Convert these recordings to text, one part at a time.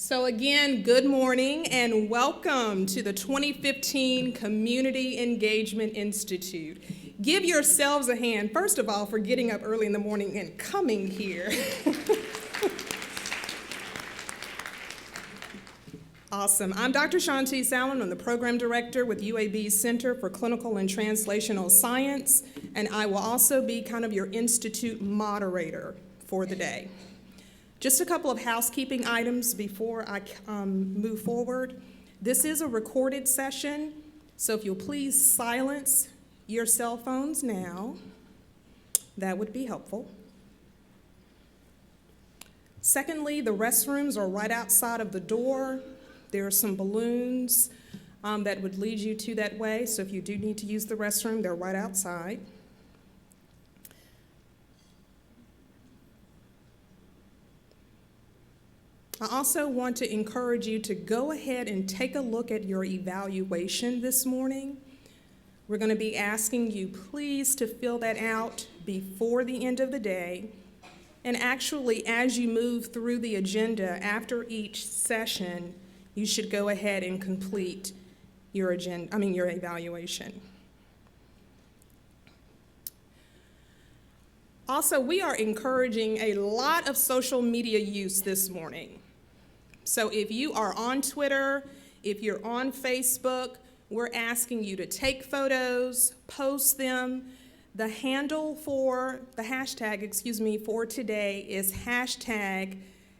So again, good morning and welcome to the 2015 Community Engagement Institute. Give yourselves a hand, first of all, for getting up early in the morning and coming here. Awesome. I'm Dr. Shauntice. I'm the program director with UAB's Center for Clinical and Translational Science, and I will also be kind of your institute moderator for the day. Just a couple of housekeeping items before I move forward. This is a recorded session, so if you'll please silence your cell phones now, that would be helpful. Secondly, the restrooms are right outside of the door. There are some balloons that would lead you to that way, so if you do need to use the restroom, they're right outside. I also want to encourage you to go ahead and take a look at your evaluation this morning. We're going to be asking you please to fill that out before the end of the day. And actually, as you move through the agenda after each session, you should go ahead and complete your evaluation. Also, we are encouraging a lot of social media use this morning. So if you are on Twitter, if you're on Facebook, we're asking you to take photos, post them. The handle for, the hashtag, for today is hashtag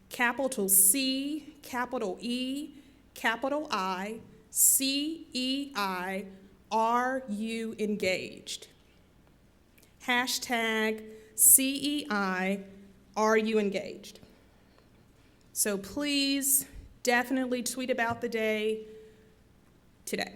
capital C, capital E, capital I, CEI, RU engaged. Hashtag CEI, RU engaged. So please definitely tweet about the day today.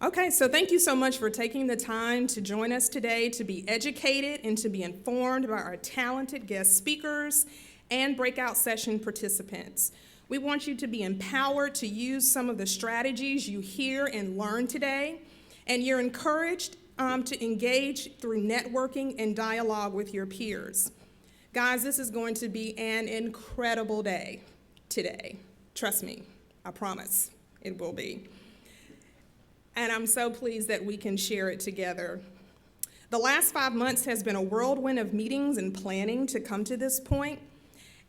Okay, so thank you so much for taking the time to join us today to be educated and to be informed by our talented guest speakers and breakout session participants. We want you to be empowered to use some of the strategies you hear and learn today, and you're encouraged to engage through networking and dialogue with your peers. Guys, this is going to be an incredible day today. Trust me, I promise it will be. And I'm so pleased that we can share it together. The last 5 months has been a whirlwind of meetings and planning to come to this point.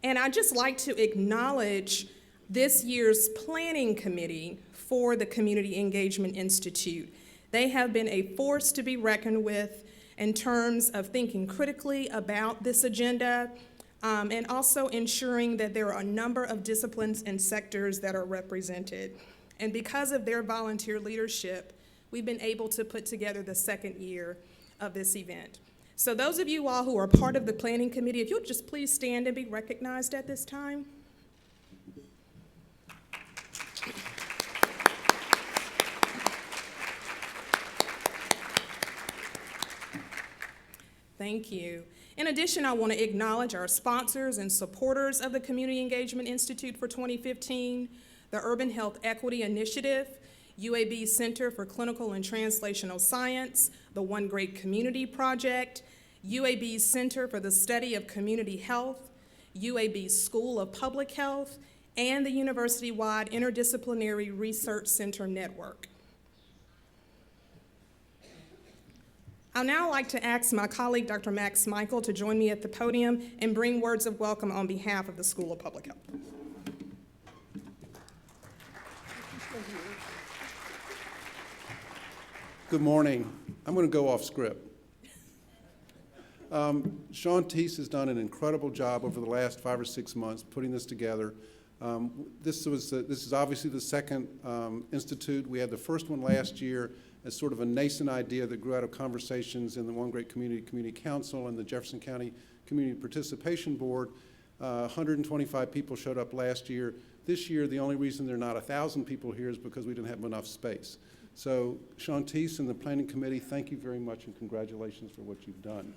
And I'd just like to acknowledge this year's planning committee for the Community Engagement Institute. They have been a force to be reckoned with in terms of thinking critically about this agenda and also ensuring that there are a number of disciplines and sectors that are represented. And because of their volunteer leadership, we've been able to put together the second year of this event. So those of you all who are part of the planning committee, if you'll just please stand and be recognized at this time. Thank you. In addition, I want to acknowledge our sponsors and supporters of the Community Engagement Institute for 2015, the Urban Health Equity Initiative, UAB Center for Clinical and Translational Science, the One Great Community Project, UAB's Center for the Study of Community Health, UAB's School of Public Health, and the university-wide Interdisciplinary Research Center Network. I'd now like to ask my colleague, Dr. Max Michael, to join me at the podium and bring words of welcome on behalf of the School of Public Health. Good morning. I'm going to go off script. Shauntice has done an incredible job over the last 5 or 6 months putting this together. This is obviously the second institute. We had the first one last year as sort of a nascent idea that grew out of conversations in the One Great Community Council and the Jefferson County Community Participation Board. 125 people showed up last year. This year, the only reason there are not 1,000 people here is because we didn't have enough space. So Shauntice and the Planning Committee, thank you very much and congratulations for what you've done.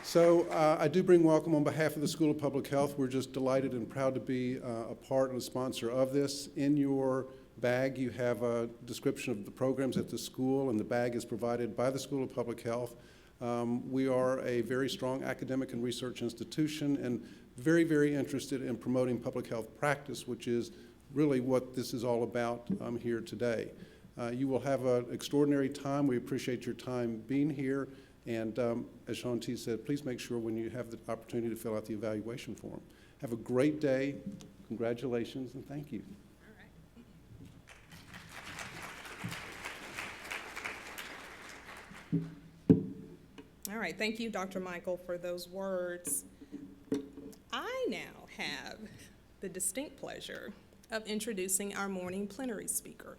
So I do bring welcome on behalf of the School of Public Health. We're just delighted and proud to be a part and a sponsor of this. In your bag, you have a description of the programs at the school, and the bag is provided by the School of Public Health. We are a very strong academic and research institution and very, very interested in promoting public health practice, which is really what this is all about here today. You will have an extraordinary time. We appreciate your time being here. And as Shauntice said, please make sure when you have the opportunity to fill out the evaluation form. Have a great day. Congratulations and thank you. All right, thank you, Dr. Michael, for those words. I now have the distinct pleasure of introducing our morning plenary speaker.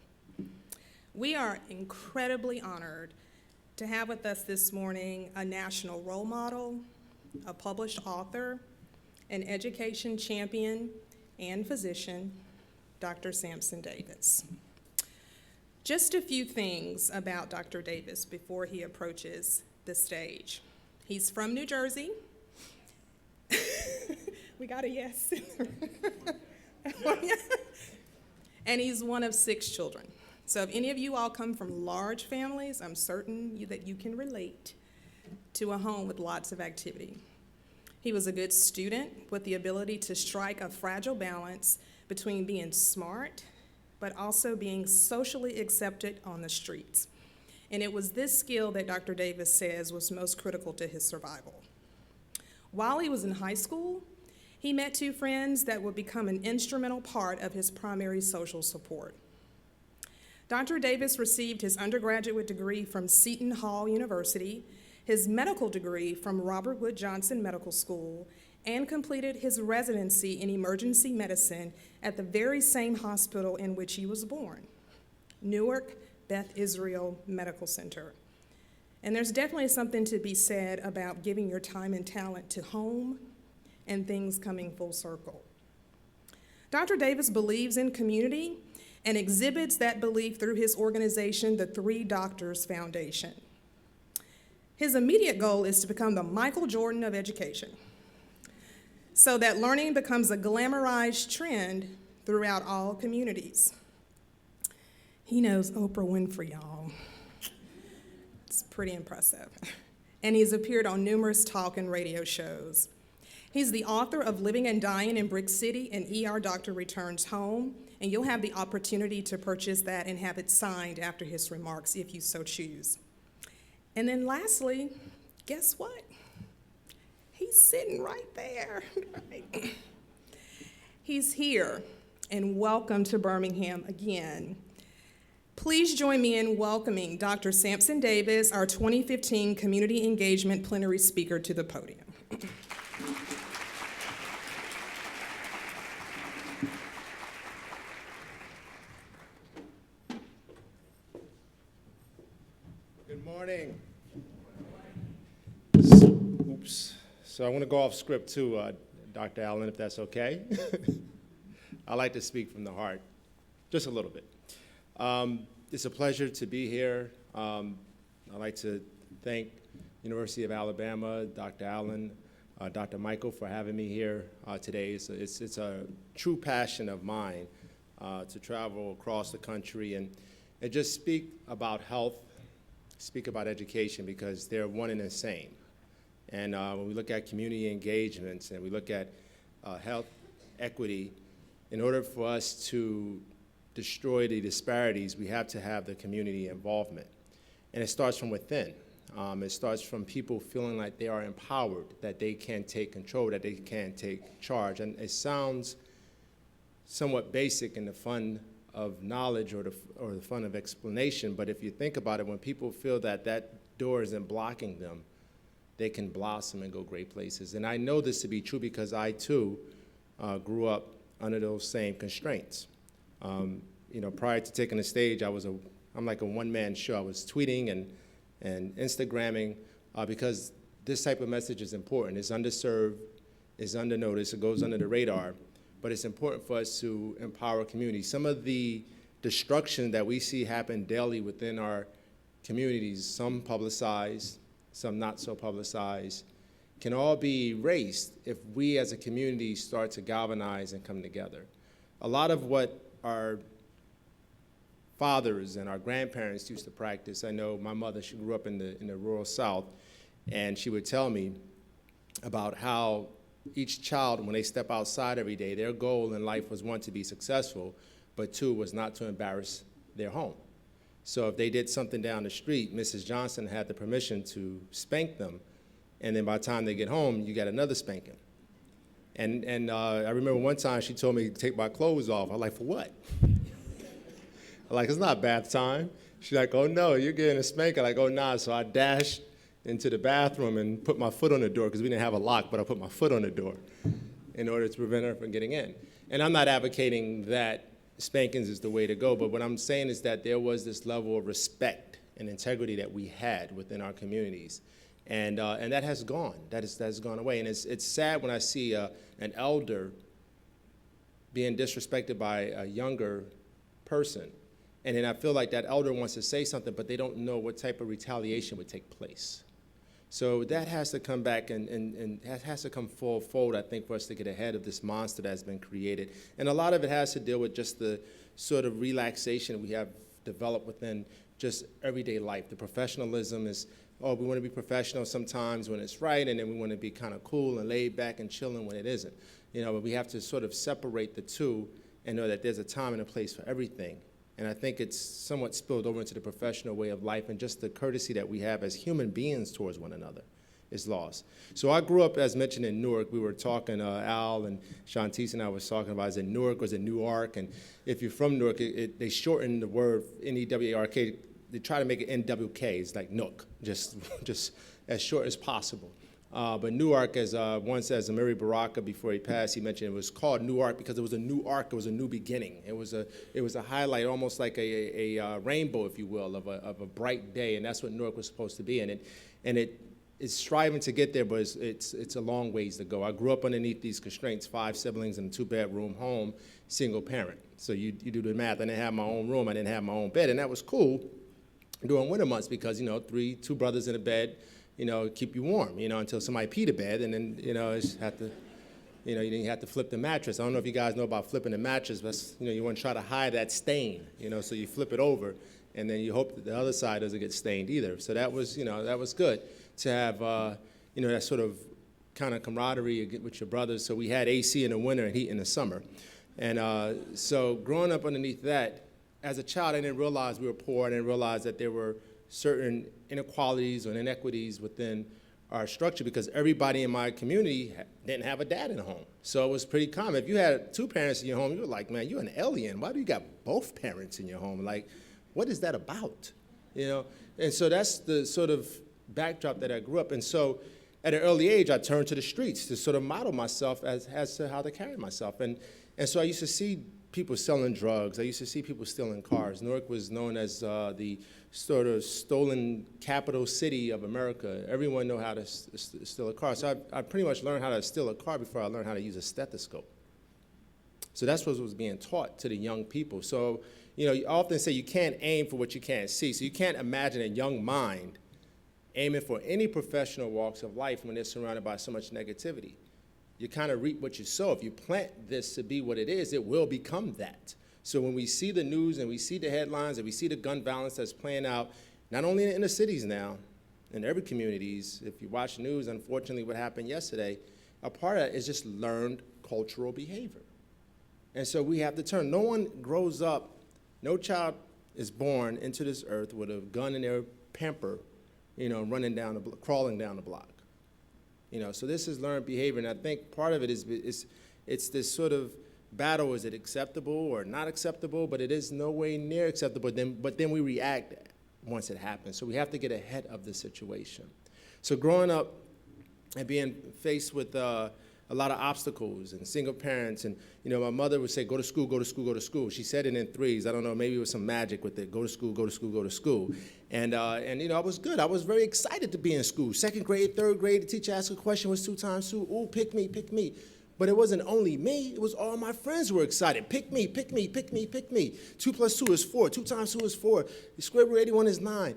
We are incredibly honored to have with us this morning a national role model, a published author, an education champion, and physician, Dr. Samson Davis. Just a few things about Dr. Davis before he approaches the stage. He's from New Jersey. We got a yes. And he's one of 6 children. So if any of you all come from large families, I'm certain that you can relate to a home with lots of activity. He was a good student with the ability to strike a fragile balance between being smart but also being socially accepted on the streets. And it was this skill that Dr. Davis says was most critical to his survival. While he was in high school, he met 2 friends that would become an instrumental part of his primary social support. Dr. Davis received his undergraduate degree from Seton Hall University, his medical degree from Robert Wood Johnson Medical School, and completed his residency in emergency medicine at the very same hospital in which he was born, Newark Beth Israel Medical Center. And there's definitely something to be said about giving your time and talent to home and things coming full circle. Dr. Davis believes in community and exhibits that belief through his organization, the 3 Doctors Foundation. His immediate goal is to become the Michael Jordan of education, so that learning becomes a glamorized trend throughout all communities. He knows Oprah Winfrey, y'all. It's pretty impressive. And he's appeared on numerous talk and radio shows. He's the author of Living and Dying in Brick City and ER Doctor Returns Home, and you'll have the opportunity to purchase that and have it signed after his remarks if you so choose. And then lastly, guess what? He's sitting right there. Right? He's here, and welcome to Birmingham again. Please join me in welcoming Dr. Samson Davis, our 2015 Community Engagement Plenary Speaker, to the podium. Good morning. Oops. So I want to go off script too, Dr. Allen, if that's okay. I like to speak from the heart, just a little bit. It's a pleasure to be here. I'd like to thank University of Alabama, Dr. Allen, Dr. Michael for having me here today. It's a true passion of mine to travel across the country and just speak about health, speak about education, because they're one and the same. And when we look at community engagements and we look at health equity, in order for us to destroy the disparities, we have to have the community involvement. And it starts from within. It starts from people feeling like they are empowered, that they can take control, that they can take charge. And it sounds somewhat basic in the fun of knowledge or the fun of explanation, but if you think about it, when people feel that that door isn't blocking them, they can blossom and go great places. And I know this to be true because I, too, grew up under those same constraints. Prior to taking the stage, I'm like a one-man show. I was tweeting and Instagramming because this type of message is important. It's underserved, it's undernoticed, it goes under the radar, but it's important for us to empower communities. Some of the destruction that we see happen daily within our communities, some publicized, some not so publicized, can all be erased if we as a community start to galvanize and come together. A lot of what our fathers and our grandparents used to practice, I know my mother, she grew up in the rural South, And she would tell me about how each child, when they step outside every day, their goal in life was, one, to be successful, but two, was not to embarrass their home. So if they did something down the street, Mrs. Johnson had the permission to spank them, and then by the time they get home, you got another spanking. And I remember one time she told me to take my clothes off. I'm like, for what? I'm like, it's not bath time. She's like, oh no, you're getting a spanking. I'm like, oh nah. So I dashed into the bathroom and put my foot on the door, because we didn't have a lock, but I put my foot on the door in order to prevent her from getting in. And I'm not advocating that spankings is the way to go, but what I'm saying is that there was this level of respect and integrity that we had within our communities. And that has gone. That has gone away. And it's sad when I see an elder being disrespected by a younger person. And then I feel like that elder wants to say something, but they don't know what type of retaliation would take place. So that has to come back and that has to come full fold, I think, for us to get ahead of this monster that's been created. And a lot of it has to deal with just the sort of relaxation we have developed within just everyday life. The professionalism is, oh, we want to be professional sometimes when it's right, and then we want to be kind of cool and laid back and chilling when it isn't. But we have to sort of separate the two and know that there's a time and a place for everything. And I think it's somewhat spilled over into the professional way of life, and just the courtesy that we have as human beings towards one another is lost. So I grew up, as mentioned, in Newark. We were talking, Al and Shauntice and I was talking about, is it Newark or is it Newark? And if you're from Newark, they shorten the word N-E-W-A-R-K. They try to make it N-W-K. It's like Nook, just as short as possible. But Newark, as once as Amiri Baraka, before he passed, he mentioned it was called Newark because it was a new arc, it was a new beginning. It was a highlight, almost like a rainbow, if you will, of a bright day, and that's what Newark was supposed to be. And it is striving to get there, but it's a long ways to go. I grew up underneath these constraints: 5 siblings in a 2-bedroom home, single parent. So you do the math. I didn't have my own room, I didn't have my own bed, and that was cool during winter months because 2 brothers in a bed, keep you warm, until somebody peed a bed, and then, you didn't have to flip the mattress. I don't know if you guys know about flipping the mattress, but, you want to try to hide that stain, so you flip it over, and then you hope that the other side doesn't get stained either. So that was, that was good to have, that sort of kind of camaraderie with your brothers. So we had AC in the winter and heat in the summer. And so growing up underneath that, as a child, I didn't realize we were poor. I didn't realize that there were certain inequalities or inequities within our structure because everybody in my community didn't have a dad in the home. So it was pretty common. If you had 2 parents in your home, you were like, man, you're an alien. Why do you got both parents in your home? Like, what is that about? And so that's the sort of backdrop that I grew up in. So at an early age, I turned to the streets to sort of model myself as to how to carry myself. And so I used to see people selling drugs. I used to see people stealing cars. Newark was known as the sort of stolen capital city of America. Everyone knew how to steal a car. So I pretty much learned how to steal a car before I learned how to use a stethoscope. So that's what was being taught to the young people. So, you often say you can't aim for what you can't see. So you can't imagine a young mind aiming for any professional walks of life when they're surrounded by so much negativity. You kind of reap what you sow. If you plant this to be what it is, it will become that. So when we see the news and we see the headlines and we see the gun violence that's playing out, not only in the inner cities now, in every communities, if you watch the news, unfortunately what happened yesterday, a part of that is just learned cultural behavior. And so we have to turn. No one grows up, no child is born into this earth with a gun in their pamper, crawling down the block. So this is learned behavior, and I think part of it is it's this sort of battle: is it acceptable or not acceptable? But it is no way near acceptable. But then we react once it happens. So we have to get ahead of the situation. So growing up and being faced with a lot of obstacles and single parents, and my mother would say, "Go to school, go to school, go to school." She said it in threes. I don't know, maybe it was some magic with it. Go to school, go to school, go to school. And I was good. I was very excited to be in school. 2nd grade, 3rd grade, the teacher asked a question, was 2 times 2. Ooh, pick me, pick me. But it wasn't only me. It was all my friends who were excited. Pick me, pick me, pick me, pick me. 2 plus 2 is 4. 2 times 2 is 4. The square root of 81 is 9.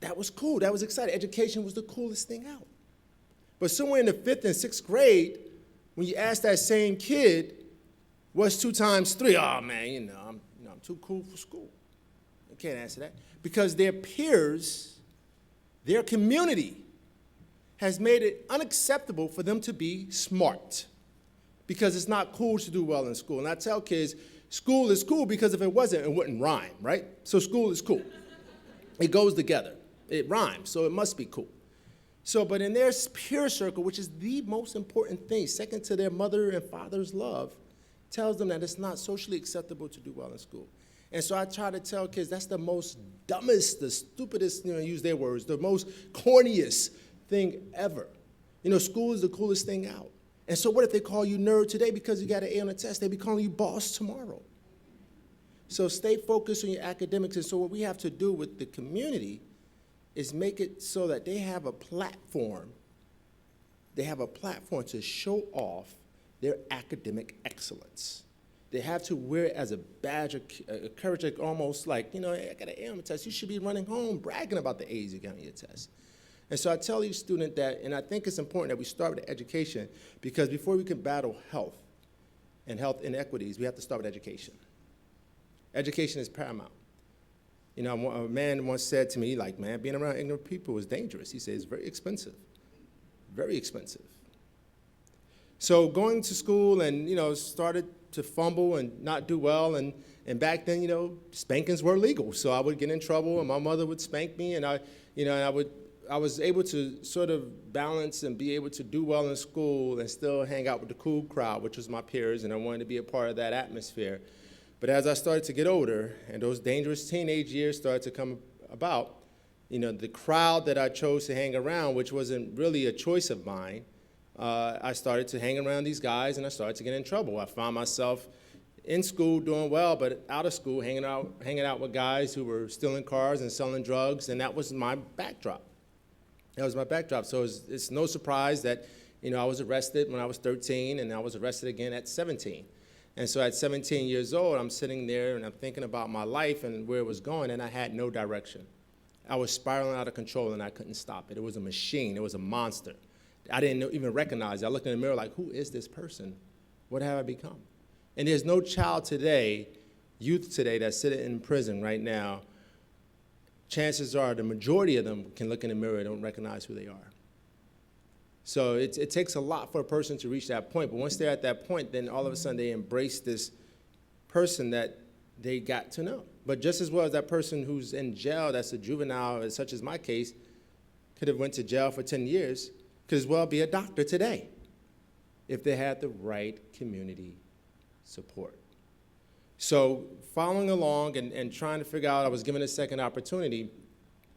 That was cool. That was exciting. Education was the coolest thing out. But somewhere in the 5th and 6th grade, when you ask that same kid, what's 2 times 3? Oh, man, I'm too cool for school. I can't answer that. Because their peers, their community, has made it unacceptable for them to be smart because it's not cool to do well in school. And I tell kids, school is cool because if it wasn't, it wouldn't rhyme, right? So school is cool. It goes together. It rhymes, so it must be cool. So, but in their peer circle, which is the most important thing, second to their mother and father's love, tells them that it's not socially acceptable to do well in school. And so I try to tell kids that's the most dumbest, the stupidest, use their words, the most corniest thing ever. School is the coolest thing out. And so what if they call you nerd today because you got an A on a test? They be calling you boss tomorrow. So stay focused on your academics. And so what we have to do with the community is make it so that they have a platform. They have a platform to show off their academic excellence. They have to wear it as a badge of courage, like almost like, I got an A on the test. You should be running home bragging about the A's you got on your test. And so I tell each student that, and I think it's important that we start with education, because before we can battle health and health inequities, we have to start with education. Education is paramount. A man once said to me, man, being around ignorant people is dangerous. He said, it's very expensive, very expensive. So going to school and, started to fumble and not do well. And back then, spankings were legal. So I would get in trouble and my mother would spank me. And I was able to sort of balance and be able to do well in school and still hang out with the cool crowd, which was my peers. And I wanted to be a part of that atmosphere. But as I started to get older and those dangerous teenage years started to come about, the crowd that I chose to hang around, which wasn't really a choice of mine, I started to hang around these guys and I started to get in trouble. I found myself in school doing well, but out of school hanging out with guys who were stealing cars and selling drugs, and that was my backdrop. That was my backdrop. So it's no surprise that I was arrested when I was 13 and I was arrested again at 17. And so at 17 years old, I'm sitting there and I'm thinking about my life and where it was going, and I had no direction. I was spiraling out of control and I couldn't stop it. It was a machine. It was a monster. I didn't even recognize it. I looked in the mirror like, who is this person? What have I become? And there's no child today, youth today, that's sitting in prison right now. Chances are the majority of them can look in the mirror and don't recognize who they are. So it takes a lot for a person to reach that point. But once they're at that point, then all of a sudden they embrace this person that they got to know. But just as well as that person who's in jail, that's a juvenile, such as my case, could have went to jail for 10 years, could as well be a doctor today if they had the right community support. So following along and trying to figure out, I was given a second opportunity.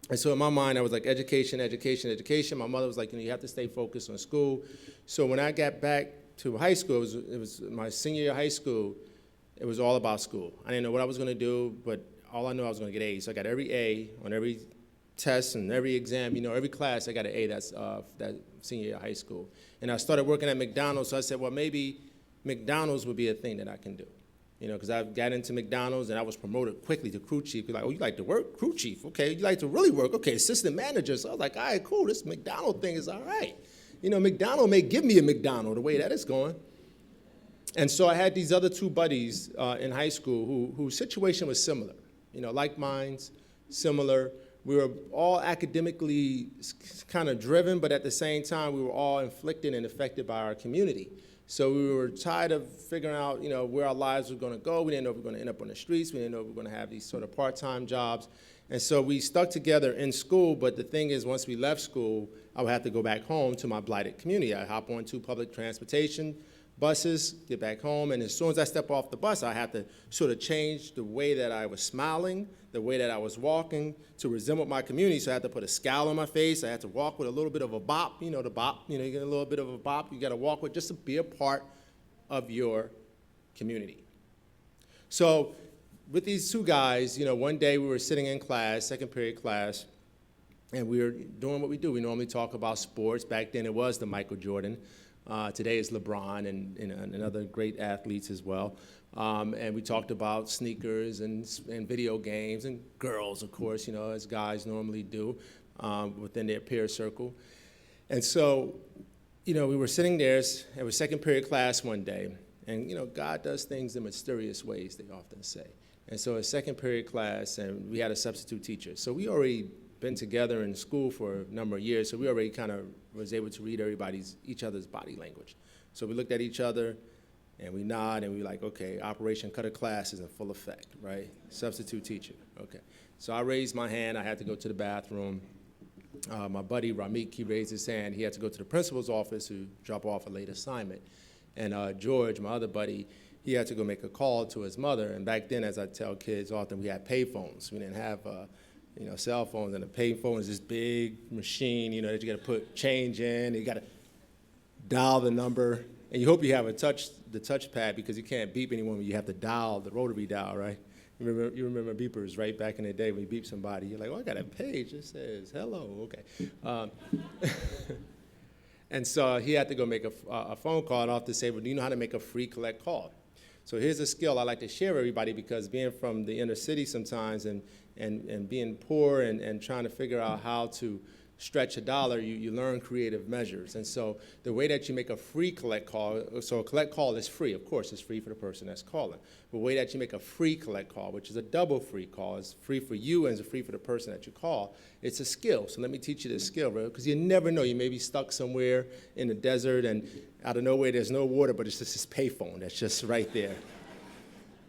And so in my mind, I was like, education, education, education. My mother was like, you have to stay focused on school. So when I got back to high school, it was my senior year of high school, it was all about school. I didn't know what I was going to do, but all I knew I was going to get A's. So I got every A on every test and every exam, every class, I got an A that senior year of high school. And I started working at McDonald's, so I said, well, maybe McDonald's would be a thing that I can do. Because I got into McDonald's and I was promoted quickly to crew chief. You're like, oh, you like to work? Crew chief, okay. You like to really work? Okay, assistant manager. So I was like, all right, cool, this McDonald thing is all right. McDonald may give me a McDonald the way that it's going. And so I had these other two buddies in high school whose situation was similar. Like minds, similar. We were all academically kind of driven, but at the same time, we were all inflicted and affected by our community. So we were tired of figuring out, where our lives were going to go. We didn't know if we were going to end up on the streets. We didn't know if we were going to have these sort of part-time jobs. And so we stuck together in school, but the thing is, once we left school, I would have to go back home to my blighted community. I'd hop on 2 public transportation buses, get back home, and as soon as I step off the bus, I had to sort of change the way that I was smiling, the way that I was walking to resemble my community. So I had to put a scowl on my face. I had to walk with a little bit of a bop, the bop, you get a little bit of a bop. You got to walk with just to be a part of your community. So with these two guys, one day we were sitting in class, second period class, and we were doing what we do. We normally talk about sports. Back then it was the Michael Jordan. Today is LeBron and other great athletes as well. And we talked about sneakers and video games and girls, of course, as guys normally do within their peer circle. And so, we were sitting there. It was second period class one day. And, God does things in mysterious ways, they often say. And so a second period class, and we had a substitute teacher. So we already been together in school for a number of years, so we already kind of was able to read each other's body language. So we looked at each other, and we nod, and we like, okay, Operation Cut a Class is in full effect, right? Substitute teacher, okay. So I raised my hand. I had to go to the bathroom. My buddy Ramik, he raised his hand. He had to go to the principal's office to drop off a late assignment. And George, my other buddy, he had to go make a call to his mother. And back then, as I tell kids often, we had pay phones. We didn't have cell phones, and a pay phone is this big machine, that you got to put change in. And you got to dial the number, and you hope you have the touchpad, because you can't beep anyone when you have to dial the rotary dial, right? You remember beepers, right? Back in the day when you beep somebody, you're like, oh, I got a page that says hello, okay. And so he had to go make a phone call, and I have to say, well, do you know how to make a free collect call? So here's a skill I like to share with everybody, because being from the inner city sometimes and being poor and trying to figure out how to stretch a dollar, you learn creative measures. And so the way that you make a free collect call, so a collect call is free, of course, it's free for the person that's calling. But the way that you make a free collect call, which is a double free call, is free for you and it's free for the person that you call, it's a skill. So let me teach you this skill, bro, because you never know. You may be stuck somewhere in the desert and out of nowhere there's no water, but it's just this payphone that's just right there.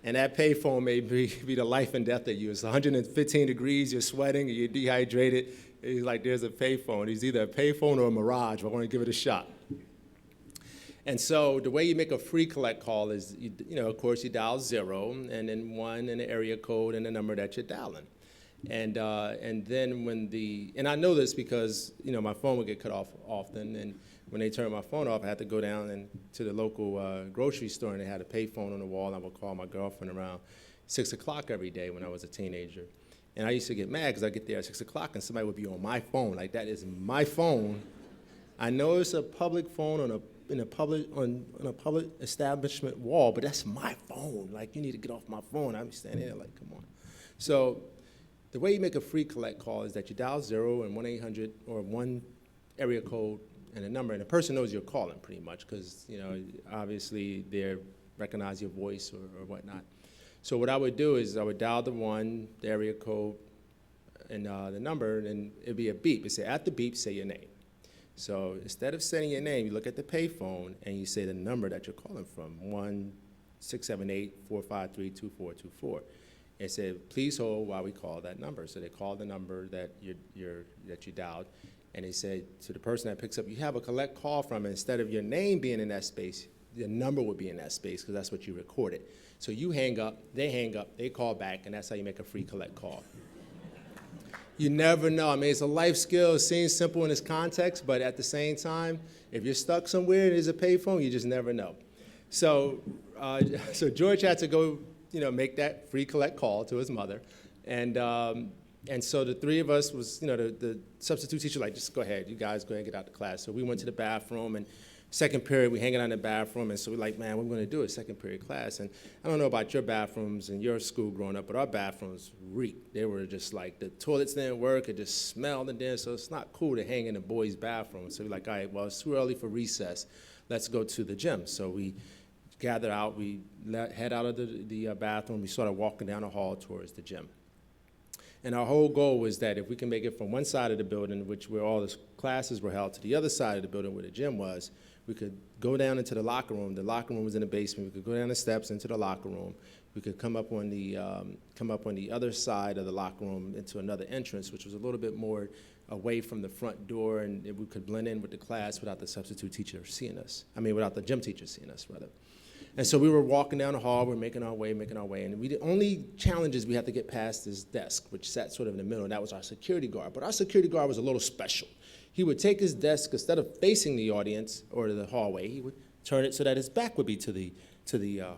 And that payphone may be the life and death of you. It's 115 degrees, you're sweating, you're dehydrated. He's like, there's a payphone. He's either a payphone or a mirage, but I want to give it a shot. And so the way you make a free collect call is, of course, you dial 0, and then 1, and the area code, and the number that you're dialing. And then and I know this because, my phone would get cut off often, and when they turned my phone off, I had to go down to the local grocery store, and they had a payphone on the wall, and I would call my girlfriend around 6 o'clock every day when I was a teenager. And I used to get mad because I get there at 6 o'clock and somebody would be on my phone. Like, that is my phone. I know it's a public phone on a public establishment wall, but that's my phone. Like, you need to get off my phone. I'm standing there like, come on. So the way you make a free collect call is that you dial 0 and 1-800 or 1 area code and a number, and the person knows you're calling pretty much because, obviously they recognize your voice or whatnot. So what I would do is I would dial the 1, the area code, and the number, and it'd be a beep. It'd say, at the beep, say your name. So instead of saying your name, you look at the payphone, and you say the number that you're calling from, 1-678-453-2424. It said, please hold while we call that number. So they called the number that you dialed, and they said to the person that picks up, you have a collect call from, and instead of your name being in that space, the number would be in that space because that's what you recorded. So you hang up, they call back, and that's how you make a free collect call. You never know. I mean, it's a life skill. It seems simple in its context, but at the same time, if you're stuck somewhere and there's a payphone, you just never know. So George had to go, make that free collect call to his mother, and so the three of us was, the substitute teacher, like, just go ahead, you guys go ahead and get out the class. So we went to the bathroom, and second period, we hanging out in the bathroom, and so we're like, man, we're going to do a second period class. And I don't know about your bathrooms in your school growing up, but our bathrooms reeked. They were just like, the toilets didn't work, it just smelled in there, so it's not cool to hang in the boys' bathroom. So we're like, all right, well, it's too early for recess. Let's go to the gym. So we gathered out, we head out of the bathroom, we started walking down the hall towards the gym. And our whole goal was that if we can make it from one side of the building, where all the classes were held, to the other side of the building where the gym was, we could go down into the locker room. The locker room was in the basement. We could go down the steps into the locker room. We could come up on the other side of the locker room into another entrance, which was a little bit more away from the front door, and we could blend in with the class without the substitute teacher seeing us. Without the gym teacher seeing us, rather. And so we were walking down the hall, we're making our way, and the only challenges we had to get past this desk, which sat sort of in the middle, and that was our security guard. But our security guard was a little special. He would take his desk, instead of facing the audience or the hallway, he would turn it so that his back would be to the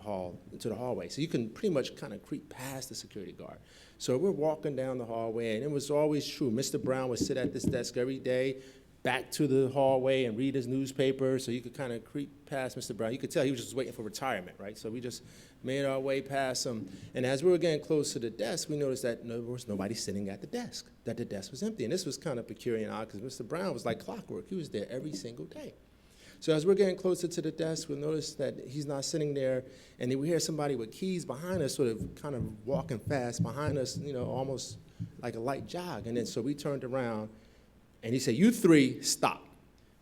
hallway. So you can pretty much kind of creep past the security guard. So we're walking down the hallway, and it was always true. Mr. Brown would sit at this desk every day, back to the hallway and read his newspaper, so you could kind of creep past Mr. Brown. You could tell he was just waiting for retirement, right? So we just made our way past him. And as we were getting close to the desk, we noticed that there was nobody sitting at the desk, that the desk was empty. And this was kind of peculiar and odd because Mr. Brown was like clockwork. He was there every single day. So as we're getting closer to the desk, we'll notice that he's not sitting there, and then we hear somebody with keys behind us sort of kind of walking fast behind us, almost like a light jog. And then so we turned around, and he said, "You three, stop."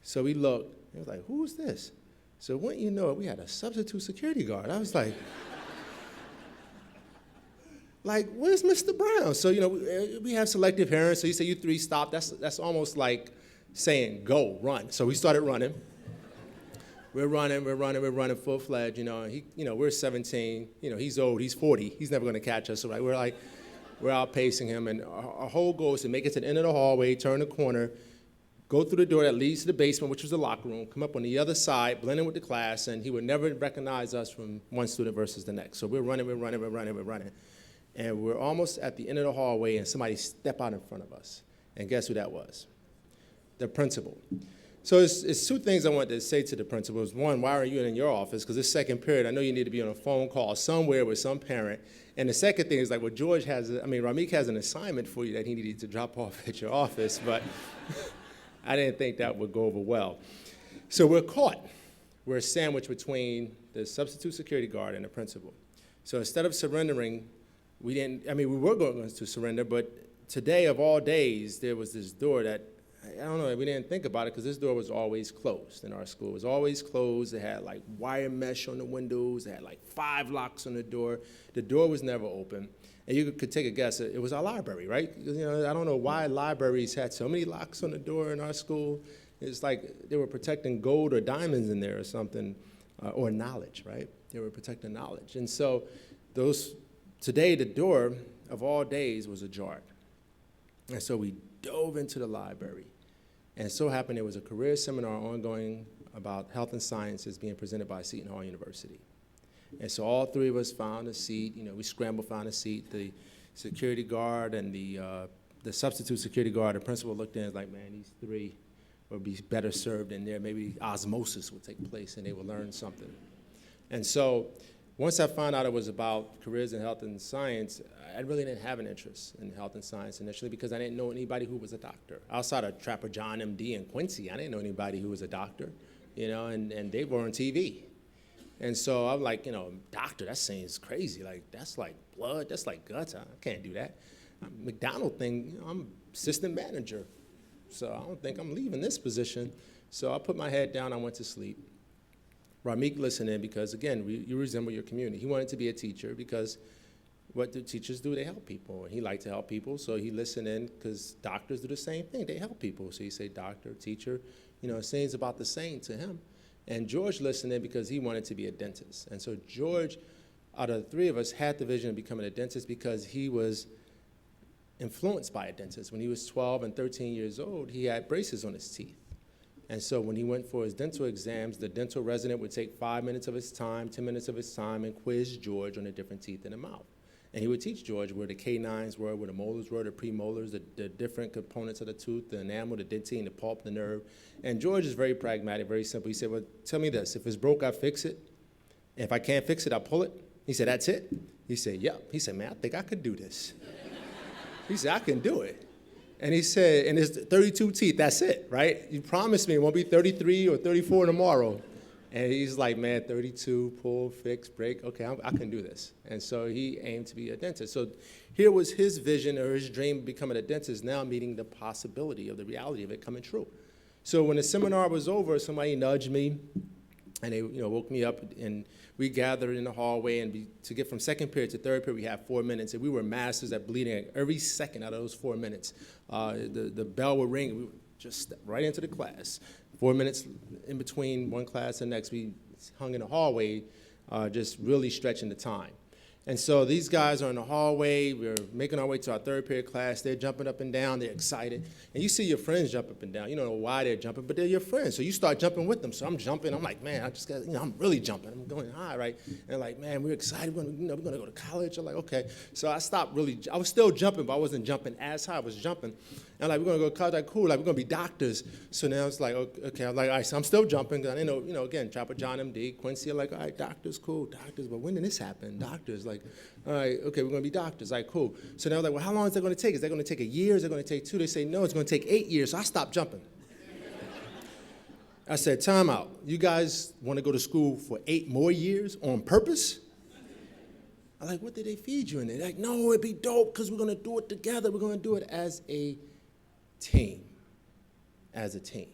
So we looked, and it was like, "Who's this?" So wouldn't you know it, we had a substitute security guard. I was like, where's Mr. Brown? So, we have selective hearing, so he said, "You three, stop." That's almost like saying, "Go, run." So we started running. We're running full-fledged, and we're 17, he's old, he's 40, he's never gonna catch us, so we're outpacing him, and our whole goal is to make it to the end of the hallway, turn the corner, go through the door that leads to the basement, which was the locker room, come up on the other side, blend in with the class, and he would never recognize us from one student versus the next. So we're running, and we're almost at the end of the hallway, and somebody stepped out in front of us, and guess who that was? The principal. So it's two things I wanted to say to the principals. One, why are you in your office? Because this second period, I know you need to be on a phone call somewhere with some parent. And the second thing is Ramik has an assignment for you that he needed to drop off at your office, but I didn't think that would go over well. So we're caught. We're sandwiched between the substitute security guard and the principal. So instead of surrendering, we were going to surrender, but today of all days, there was this door that, I don't know, we didn't think about it because this door was always closed in our school. It was always closed. It had wire mesh on the windows. It had 5 locks on the door. The door was never open. And you could take a guess. It was our library, right? I don't know why libraries had so many locks on the door in our school. It's like they were protecting gold or diamonds in there or something, or knowledge, right? They were protecting knowledge. And so today the door of all days was ajar. And so we dove into the library. And it so happened there was a career seminar ongoing about health and sciences being presented by Seton Hall University. And so all three of us found a seat. We scrambled, found a seat. The security guard and the substitute security guard, the principal looked in and was like, man, these three would be better served in there. Maybe osmosis would take place and they would learn something. And so once I found out it was about careers in health and science, I really didn't have an interest in health and science initially because I didn't know anybody who was a doctor. Outside of Trapper John, MD, and Quincy, I didn't know anybody who was a doctor, and they were on TV. And so I'm like, doctor, that seems crazy. That's like blood, that's like guts. I can't do that. McDonald thing, I'm assistant manager. So I don't think I'm leaving this position. So I put my head down, I went to sleep. Ramik listened in because, again, you resemble your community. He wanted to be a teacher because what do teachers do? They help people. And he liked to help people, so he listened in because doctors do the same thing. They help people. So you say doctor, teacher, it seems about the same to him. And George listened in because he wanted to be a dentist. And so George, out of the three of us, had the vision of becoming a dentist because he was influenced by a dentist. When he was 12 and 13 years old, he had braces on his teeth. And so when he went for his dental exams, the dental resident would take 5 minutes of his time, 10 minutes of his time, and quiz George on the different teeth in the mouth. And he would teach George where the canines were, where the molars were, the premolars, the different components of the tooth, the enamel, the dentine, the pulp, the nerve. And George is very pragmatic, very simple. He said, well, tell me this. If it's broke, I fix it. If I can't fix it, I'll pull it. He said, that's it? He said, yep. He said, man, I think I could do this. He said, I can do it. And he said, and it's 32 teeth, that's it, right? You promised me it won't be 33 or 34 tomorrow. And he's like, man, 32, pull, fix, break, okay, I can do this. And so he aimed to be a dentist. So here was his vision or his dream of becoming a dentist, now meeting the possibility of the reality of it coming true. So when the seminar was over, somebody nudged me, and they woke me up, and we gathered in the hallway, and to get from second period to third period, we had 4 minutes, and we were masters at bleeding every second out of those 4 minutes. The bell would ring, and we would just step right into the class. 4 minutes in between one class and the next, we hung in the hallway, just really stretching the time. And so these guys are in the hallway. We're making our way to our third period class. They're jumping up and down. They're excited. And you see your friends jump up and down. You don't know why they're jumping, but they're your friends. So you start jumping with them. So I'm jumping. I'm like, man, I just got, I'm really jumping. I'm going high, right? And they're like, man, we're excited. We're going to go to college. I'm like, okay. So I stopped really. I was still jumping, but I wasn't jumping as high. I was jumping. And like, we're going to go to college. Like, cool. Like, we're going to be doctors. So now it's like, okay. I'm like, all right, so I'm still jumping. I didn't know, again, Trapper John, MD, Quincy. I'm like, all right, doctors, cool. Doctors. But when did this happen? Doctors. Like, all right, okay, we're going to be doctors. All right, cool. So now they're like, well, how long is that going to take? Is that going to take a year? Is that going to take 2? They say, no, it's going to take 8 years. So I stopped jumping. I said, time out. You guys want to go to school for 8 more years on purpose? I'm like, what did they feed you? And they're like, no, it'd be dope because we're going to do it together. We're going to do it as a team, as a team.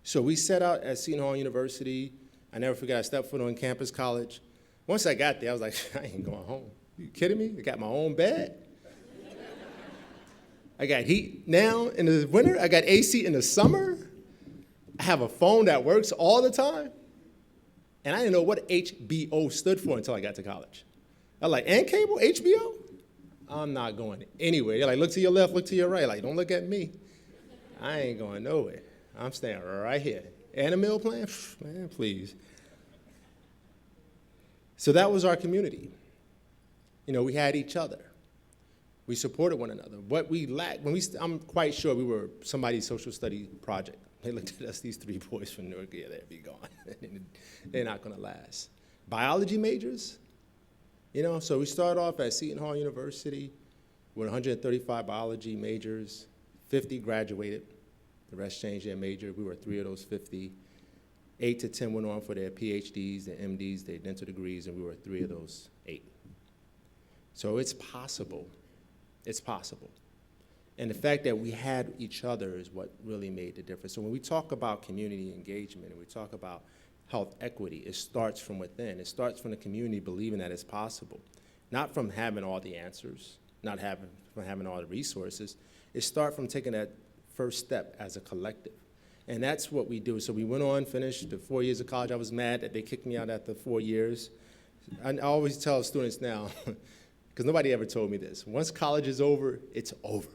So we set out at Seton Hall University. I never forget, I stepped foot on campus college. Once I got there, I was like, I ain't going home. You kidding me? I got my own bed. I got heat now in the winter. I got AC in the summer. I have a phone that works all the time. And I didn't know what HBO stood for until I got to college. I was like, and cable, HBO? I'm not going anywhere. They're like, look to your left, look to your right. Like, don't look at me. I ain't going nowhere. I'm staying right here. And a meal plan? Man, please. So that was our community. You know, we had each other. We supported one another. What we lacked, I'm quite sure we were somebody's social study project. They looked at us, these three boys from Newark, yeah, they'd be gone. They're not gonna last. Biology majors, you know, so we started off at Seton Hall University with 135 biology majors, 50 graduated, the rest changed their major. We were 3 of those 50. 8 to 10 went on for their PhDs, their MDs, their dental degrees, and we were 3 of those 8. So it's possible. It's possible. And the fact that we had each other is what really made the difference. So when we talk about community engagement and we talk about health equity, it starts from within. It starts from the community believing that it's possible, not from having all the answers, not from having all the resources. It starts from taking that first step as a collective. And that's what we do. So we went on, finished the 4 years of college. I was mad that they kicked me out after 4 years. I always tell students now, because nobody ever told me this, once college is over, it's over.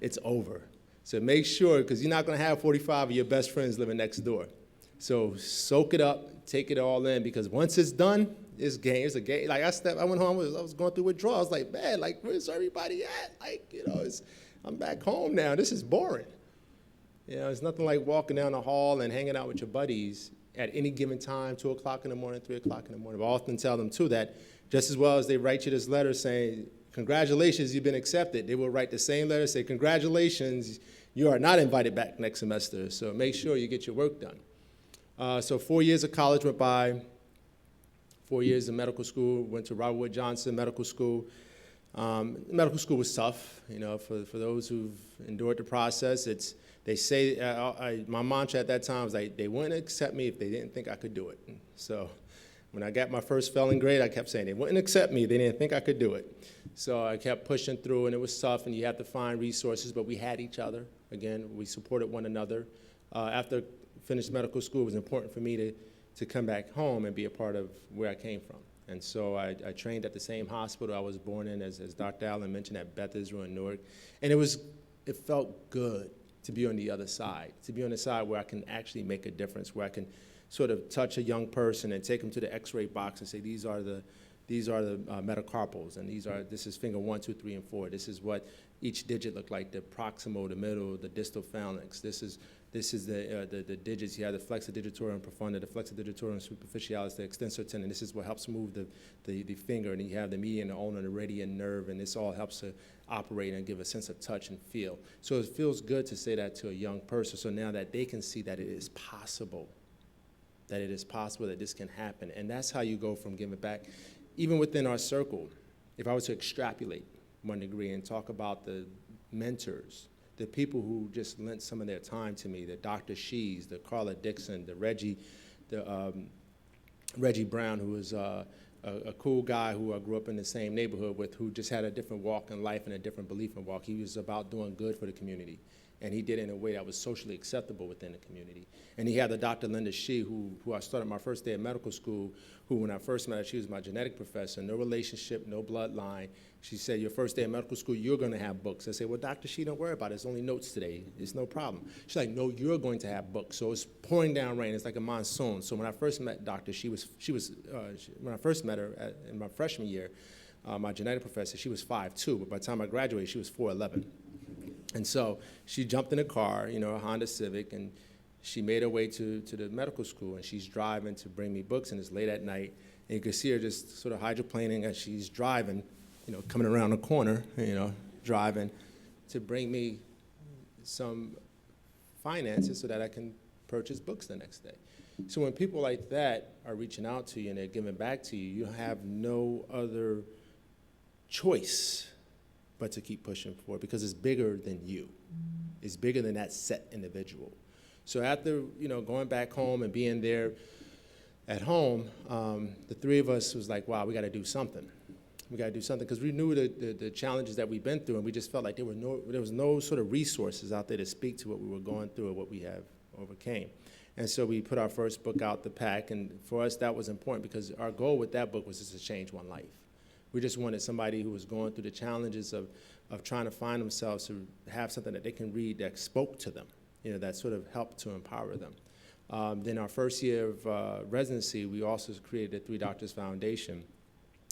It's over. So make sure, because you're not going to have 45 of your best friends living next door. So soak it up, take it all in, because once it's done, it's game. It's a game. Like I went home, I was going through withdrawal. I was like, man, like, where's everybody at? Like, you know, I'm back home now. This is boring. You know, it's nothing like walking down the hall and hanging out with your buddies at any given time, 2 o'clock in the morning, 3 o'clock in the morning. But I often tell them, too, that just as well as they write you this letter saying, congratulations, you've been accepted, they will write the same letter, say, congratulations, you are not invited back next semester, so make sure you get your work done. So 4 years of college went by, 4 years of medical school, went to Robert Wood Johnson Medical School. Medical school was tough, you know, for those who've endured the process. They say, my mantra at that time was like, they wouldn't accept me if they didn't think I could do it. So when I got my first failing grade, I kept saying, they wouldn't accept me, they didn't think I could do it. So I kept pushing through, and it was tough, and you have to find resources, but we had each other. Again, we supported one another. After I finished medical school, it was important for me to come back home and be a part of where I came from. And so I trained at the same hospital I was born in, as Dr. Allen mentioned, at Beth Israel in Newark. And it felt good to be on the other side, to be on the side where I can actually make a difference, where I can sort of touch a young person and take them to the X-ray box and say, these are the metacarpals, and this is finger 1, 2, 3, and 4. This is what each digit looked like: the proximal, the middle, the distal phalanx. This is the digits. You have the flexor digitorum profunda, the flexor digitorum superficialis, the extensor tendon. This is what helps move the finger, and you have the median, the ulnar, the radian nerve, and this all helps to operate and give a sense of touch and feel. So it feels good to say that to a young person, so now that they can see that it is possible, that this can happen. And that's how you go from giving back. Even within our circle, if I was to extrapolate 1 degree and talk about the mentors, the people who just lent some of their time to me, the Dr. Shees, the Carla Dixon, the Reggie Brown, who was a cool guy who I grew up in the same neighborhood with, who just had a different walk in life and a different belief in walk. He was about doing good for the community, and he did it in a way that was socially acceptable within the community. And he had the Dr. Linda Shee, who I started my first day at medical school, who when I first met her, she was my genetic professor, no relationship, no bloodline. She said, your first day at medical school, you're gonna have books. I said, well, Dr. Shee, don't worry about it. It's only notes today. It's no problem. She's like, no, you're going to have books. So it's pouring down rain. It's like a monsoon. So when I first met Dr. Shee, when I first met her in my freshman year, my genetic professor, she was 5'2", but by the time I graduated, she was 4'11". And so she jumped in a car, you know, a Honda Civic, and she made her way to the medical school, and she's driving to bring me books, and it's late at night, and you can see her just sort of hydroplaning as she's driving, you know, coming around the corner, you know, driving to bring me some finances so that I can purchase books the next day. So when people like that are reaching out to you and they're giving back to you, you have no other choice but to keep pushing forward because it's bigger than you. It's bigger than that set individual. So after, going back home and being there at home, the three of us was like, wow, we got to do something. We got to do something because we knew the challenges that we've been through, and we just felt like there was no sort of resources out there to speak to what we were going through or what we have overcame. And so we put our first book out, The Pack, and for us that was important because our goal with that book was just to change one life. We just wanted somebody who was going through the challenges of trying to find themselves to have something that they can read that spoke to them, that sort of helped to empower them. Then our first year of residency, we also created the Three Doctors Foundation.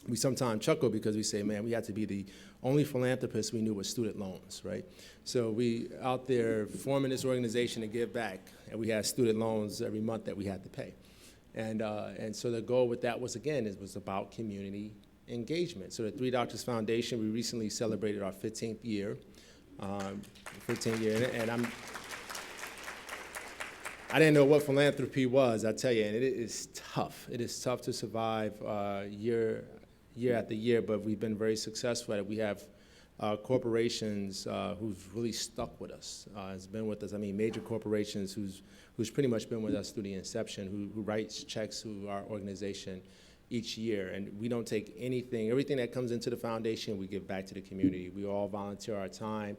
We sometimes chuckle because we say, man, we had to be the only philanthropist we knew with student loans, right? So we out there forming this organization to give back, and we had student loans every month that we had to pay. And so the goal with that was, again, it was about community engagement. So the Three Doctors Foundation, we recently celebrated our 15th year. And I didn't know what philanthropy was, I tell you, and it is tough. It is tough to survive year after year, but we've been very successful at it. We have corporations who've really stuck with us, has been with us. I mean, major corporations who's pretty much been with us through the inception, who writes checks to our organization each year. And we don't take everything that comes into the foundation, we give back to the community. We all volunteer our time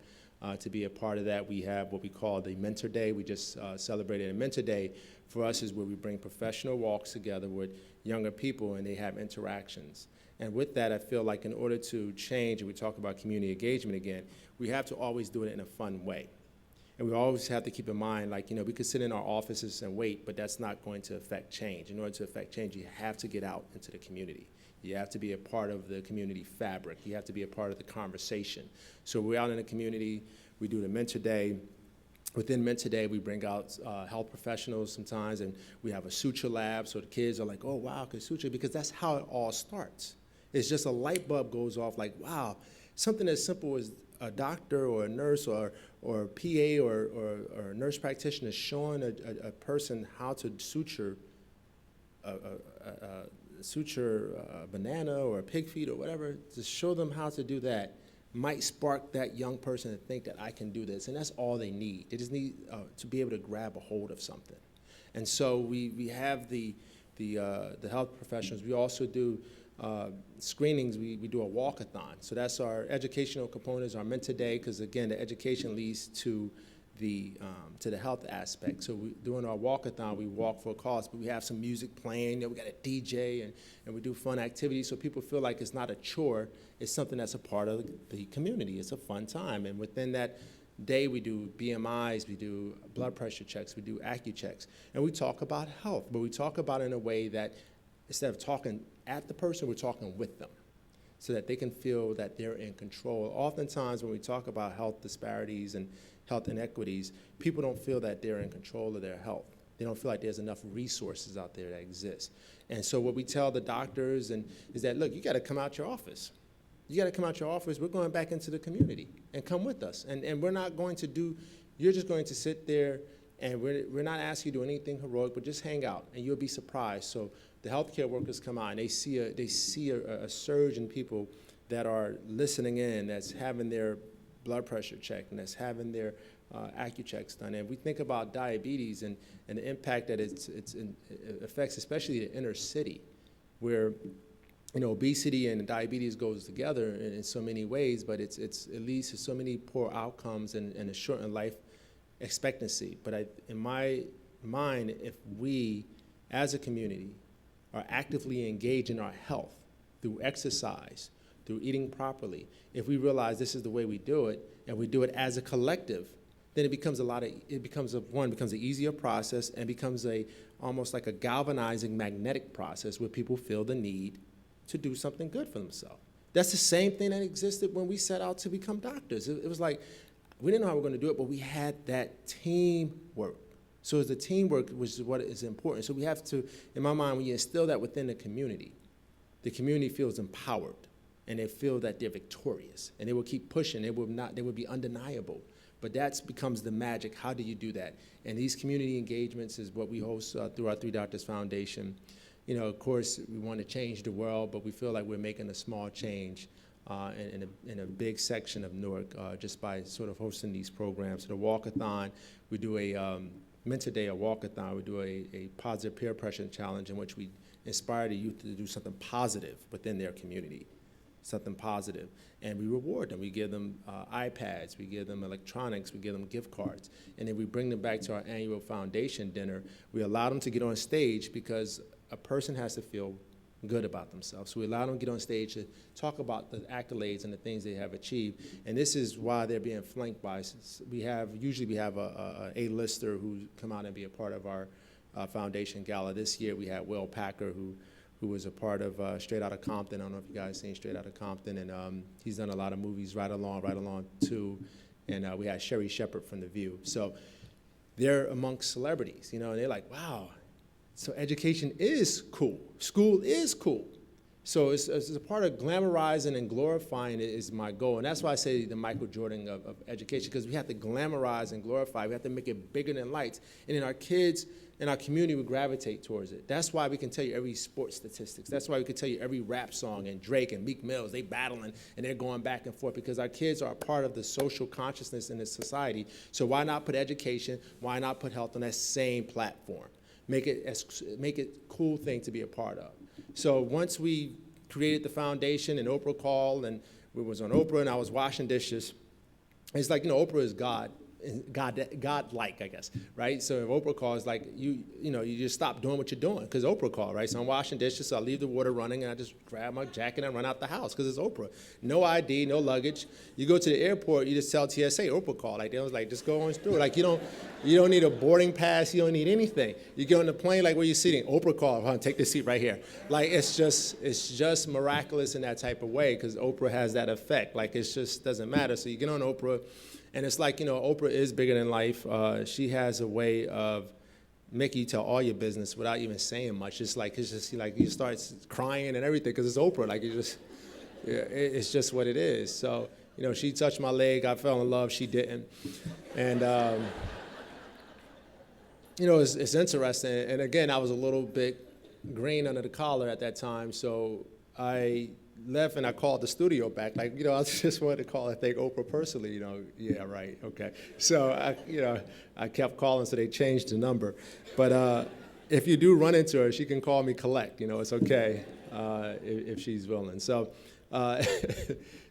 to be a part of that. We have what we call the Mentor Day. We just celebrated a Mentor Day. For us is where we bring professional walks together with younger people and they have interactions. And with that, I feel like in order to change, and we talk about community engagement again, we have to always do it in a fun way. And we always have to keep in mind, like, we could sit in our offices and wait, but that's not going to affect change. In order to affect change, you have to get out into the community. You have to be a part of the community fabric. You have to be a part of the conversation. So we're out in the community. We do the Mentor Day. Within Mentor Day, we bring out health professionals sometimes, and we have a suture lab, so the kids are like, oh, wow, I can suture, because that's how it all starts. It's just a light bulb goes off like, wow, something as simple as a doctor or a nurse or a PA or a nurse practitioner showing a person how to suture a banana or a pig feet or whatever, to show them how to do that might spark that young person to think that I can do this. And that's all they need. They just need to be able to grab a hold of something. And so we have the health professionals. We also do screenings. We do a walkathon. So that's our educational components, our Mentor Day, because again, the education leads to the health aspect. So during our walkathon, we walk for a cause, but we have some music playing. We got a DJ, and we do fun activities so people feel like it's not a chore. It's something that's a part of the community. It's a fun time. And within that day, we do BMIs, we do blood pressure checks, we do AccuChecks. And we talk about health, but we talk about it in a way that instead of talking at the person, we're talking with them so that they can feel that they're in control. Oftentimes when we talk about health disparities and health inequities, people don't feel that they're in control of their health. They don't feel like there's enough resources out there that exist. And so what we tell the doctors is that, look, you got to come out your office. You got to come out your office. We're going back into the community and come with us. And we're not going to you're just going to sit there, and we're not asking you to do anything heroic, but just hang out, and you'll be surprised. So the healthcare workers come out, and they see a surge in people that are listening in, that's having their blood pressure checked, and that's having their AccuChecks done. And we think about diabetes and the impact that it affects, especially the inner city, where obesity and diabetes goes together in so many ways, but it leads to so many poor outcomes and a shortened life expectancy. But in my mind, if we, as a community, are actively engaged in our health through exercise, through eating properly, if we realize this is the way we do it, and we do it as a collective, then it becomes an easier process, and becomes almost like a galvanizing magnetic process where people feel the need to do something good for themselves. That's the same thing that existed when we set out to become doctors. It was like, we didn't know how we were going to do it, but we had that teamwork. So it's the teamwork which is what is important. So we have to, in my mind, when you instill that within the community feels empowered, and they feel that they're victorious, and they will keep pushing. They would be undeniable. But that becomes the magic. How do you do that? And these community engagements is what we host through our Three Doctors Foundation. You know, of course, we want to change the world, but we feel like we're making a small change in a big section of Newark just by sort of hosting these programs. So the walkathon, we do a Mentor Day, a walkathon. We do a positive peer pressure challenge in which we inspire the youth to do something positive within their community, something positive. And we reward them. We give them iPads, we give them electronics, we give them gift cards. And then we bring them back to our annual foundation dinner. We allow them to get on stage because a person has to feel good about themselves. So we allow them to get on stage to talk about the accolades and the things they have achieved. And this is why they're being flanked by, usually we have a A-lister who come out and be a part of our foundation gala. This year we had Will Packer, who was a part of Straight Outta Compton. I don't know if you guys seen Straight Outta Compton, and he's done a lot of movies, Right Along 2, and we had Sherry Shepherd from The View. So they're amongst celebrities, you know, and they're like, wow, so education is cool. School is cool. So it's a part of glamorizing and glorifying it is my goal. And that's why I say the Michael Jordan of education, because we have to glamorize and glorify. We have to make it bigger than lights. And then our kids in our community will gravitate towards it. That's why we can tell you every sports statistics. That's why we can tell you every rap song, and Drake and Meek Mills, they battling and they're going back and forth because our kids are a part of the social consciousness in this society. So why not put education, why not put health on that same platform? Make it a cool thing to be a part of. So once we created the foundation and Oprah called, and we was on Oprah and I was washing dishes, it's like, you know, Oprah is God-like, I guess, right? So if Oprah calls, like, you just stop doing what you're doing because Oprah called, right? So I'm washing dishes, so I leave the water running, and I just grab my jacket and run out the house because it's Oprah. No ID, no luggage. You go to the airport, you just tell TSA, Oprah called. Like, they was like, just go on through. Like, you don't need a boarding pass. You don't need anything. You get on the plane, like, where you sitting? Oprah called. Huh, take the seat right here. Like, it's just miraculous in that type of way because Oprah has that effect. Like, it just doesn't matter. So you get on Oprah, and it's like, you know, Oprah is bigger than life. She has a way of making you tell all your business without even saying much. It's just like you start crying and everything because it's Oprah. Like, it's just what it is. So, you know, she touched my leg. I fell in love. She didn't. And, you know, it's interesting. And again, I was a little bit green under the collar at that time. So I left and I called the studio back. Like, you know, I just wanted to call and thank Oprah personally, you know. Yeah, right, okay. So, I kept calling, so they changed the number. But if you do run into her, she can call me collect. You know, it's okay if she's willing. So,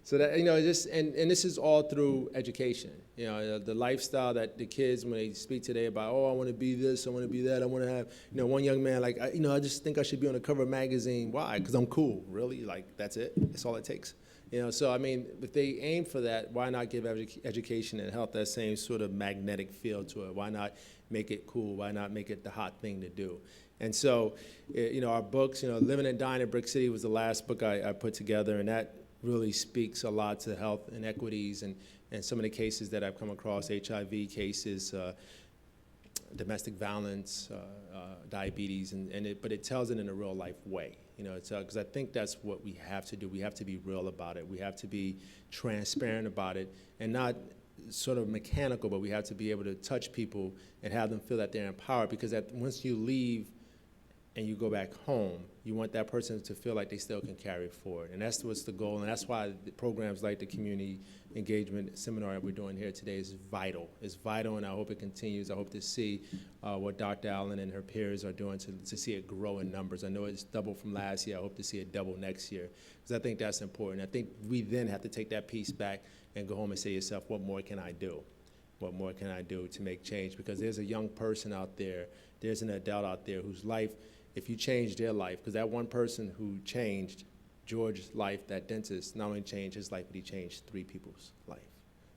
so that, you know, and this is all through education. You know, the lifestyle that the kids, when they speak today about, oh, I want to be this, I want to be that, I want to have, you know, one young man, like, I just think I should be on the cover of a magazine. Why? Because I'm cool. Really? Like, that's it? That's all it takes? You know, so, I mean, if they aim for that, why not give education and health that same sort of magnetic feel to it? Why not make it cool? Why not make it the hot thing to do? And so, you know, our books, you know, Living and Dying in Brick City was the last book I put together, and that really speaks a lot to health inequities and some of the cases that I've come across, HIV cases, domestic violence, diabetes, but it tells it in a real life way. You know, because I think that's what we have to do. We have to be real about it. We have to be transparent about it, and not sort of mechanical, but we have to be able to touch people and have them feel that they're empowered, because once you leave and you go back home, you want that person to feel like they still can carry it forward. And that's what's the goal, and that's why the programs like the community engagement seminar that we're doing here today is vital. It's vital, and I hope it continues. I hope to see what Dr. Allen and her peers are doing to see it grow in numbers. I know it's doubled from last year. I hope to see it double next year, because I think that's important. I think we then have to take that piece back and go home and say to yourself, what more can I do? What more can I do to make change? Because there's a young person out there, there's an adult out there whose life, if you change their life, because that one person who changed George's life, that dentist, not only changed his life, but he changed 3 people's life,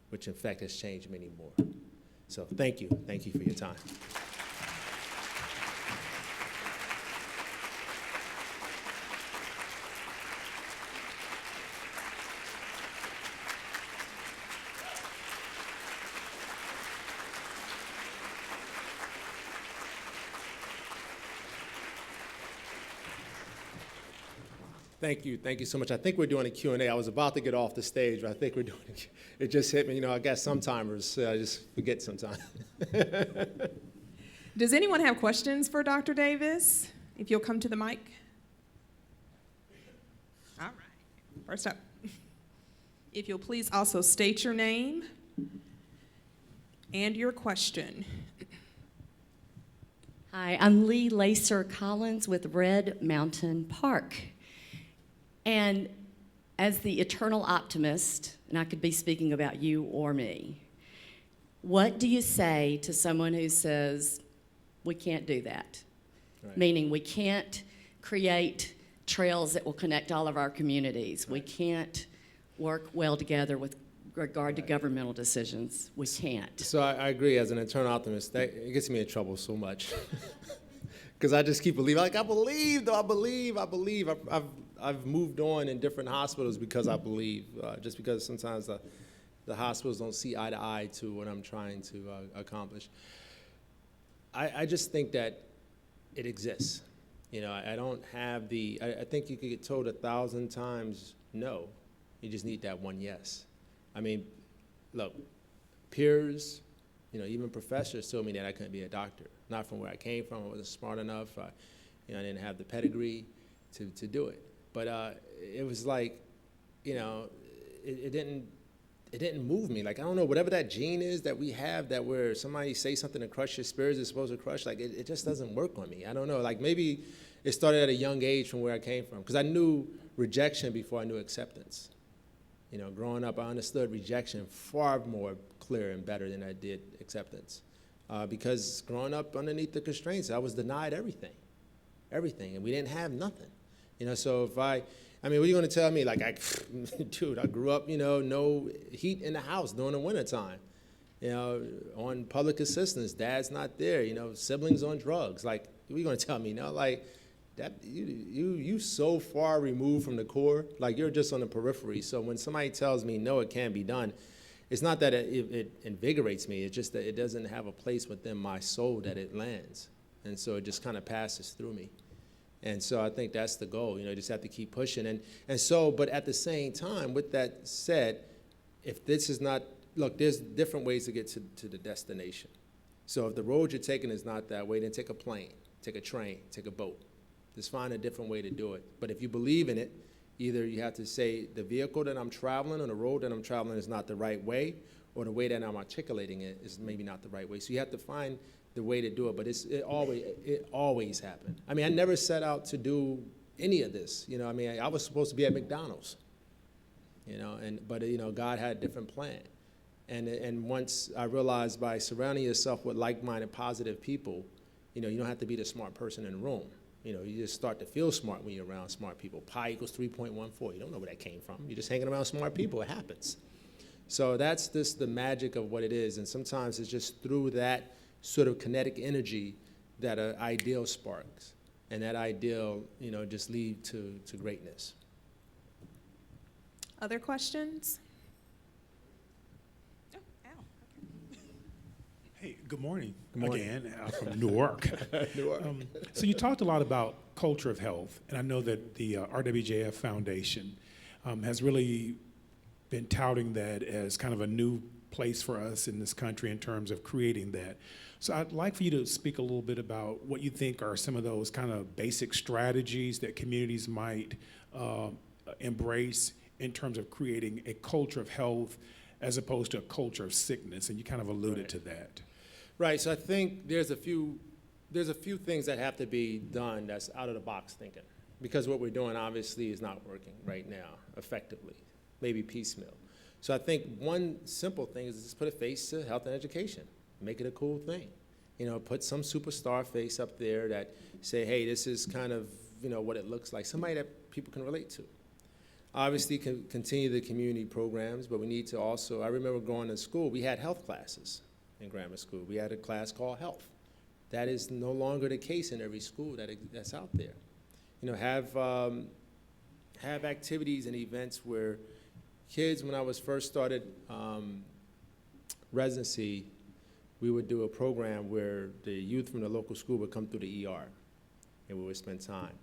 which in fact has changed many more. So thank you for your time. Thank you so much. I think we're doing a Q&A. I was about to get off the stage, but I think we're doing it just hit me. You know, I got some timers, so I just forget sometimes. Does anyone have questions for Dr. Davis? If you'll come to the mic. All right. First up. If you'll please also state your name and your question. Hi, I'm Lee Lacer Collins with Red Mountain Park. And as the eternal optimist, and I could be speaking about you or me, what do you say to someone who says, we can't do that? Right. Meaning we can't create trails that will connect all of our communities. Right. We can't work well together with regard to governmental decisions. We can't. So I agree. As an eternal optimist, it gets me in trouble so much because I just keep believing. Like I believe. I've moved on in different hospitals because I believe. Just because sometimes the hospitals don't see eye to eye to what I'm trying to accomplish. I just think that it exists. You know, I don't have the. I think you could get told 1,000 times no. You just need that one yes. I mean, look, peers, you know, even professors told me that I couldn't be a doctor. Not from where I came from. I wasn't smart enough. I didn't have the pedigree to do it. But it was like, you know, it didn't move me. Like, I don't know, whatever that gene is that we have that where somebody say something to crush your spirits is supposed to crush, like, it just doesn't work on me. I don't know. Like, maybe it started at a young age from where I came from. Because I knew rejection before I knew acceptance. You know, growing up, I understood rejection far more clear and better than I did acceptance. Because growing up underneath the constraints, I was denied everything, and we didn't have nothing. You know, so if I mean, what are you going to tell me? Like, dude, I grew up, you know, no heat in the house during the wintertime. You know, on public assistance, dad's not there. You know, siblings on drugs. Like, what are you going to tell me? No, like. That you so far removed from the core, like you're just on the periphery. So when somebody tells me no, it can't be done, it's not that it invigorates me. It's just that it doesn't have a place within my soul that it lands, and so it just kind of passes through me. And so I think that's the goal. You know, you just have to keep pushing. And so, but at the same time, with that said, if this is not, look, there's different ways to get to the destination. So if the road you're taking is not that way, then take a plane, take a train, take a boat. Just find a different way to do it. But if you believe in it, either you have to say the vehicle that I'm traveling or the road that I'm traveling is not the right way, or the way that I'm articulating it is maybe not the right way. So you have to find the way to do it. But it always happened. I mean, I never set out to do any of this. You know, I mean, I was supposed to be at McDonald's. You know, but you know, God had a different plan. And once I realized by surrounding yourself with like-minded, positive people, you know, you don't have to be the smart person in the room. You know, you just start to feel smart when you're around smart people. Pi equals 3.14. You don't know where that came from. You're just hanging around smart people. It happens. So that's just the magic of what it is. And sometimes it's just through that sort of kinetic energy that an ideal sparks. And that ideal, you know, just lead to greatness. Other questions? Oh, Al. Hey, good morning. Good morning. Again, from Newark. Newark. So you talked a lot about culture of health, and I know that the RWJF Foundation has really been touting that as kind of a new place for us in this country in terms of creating that. So I'd like for you to speak a little bit about what you think are some of those kind of basic strategies that communities might embrace in terms of creating a culture of health as opposed to a culture of sickness, and you kind of alluded to that. Right, so I think there's a few things that have to be done that's out of the box thinking, because what we're doing obviously is not working right now effectively, maybe piecemeal. So I think one simple thing is just put a face to health and education, make it a cool thing. You know, put some superstar face up there that say, hey, this is kind of, you know, what it looks like, somebody that people can relate to. Obviously, continue the community programs, but we need to also, I remember going to school, we had health classes in grammar school. We had a class called health. That is no longer the case in every school that's out there. You know, have activities and events where kids, when I was first started residency, we would do a program where the youth from the local school would come through the ER, and we would spend time.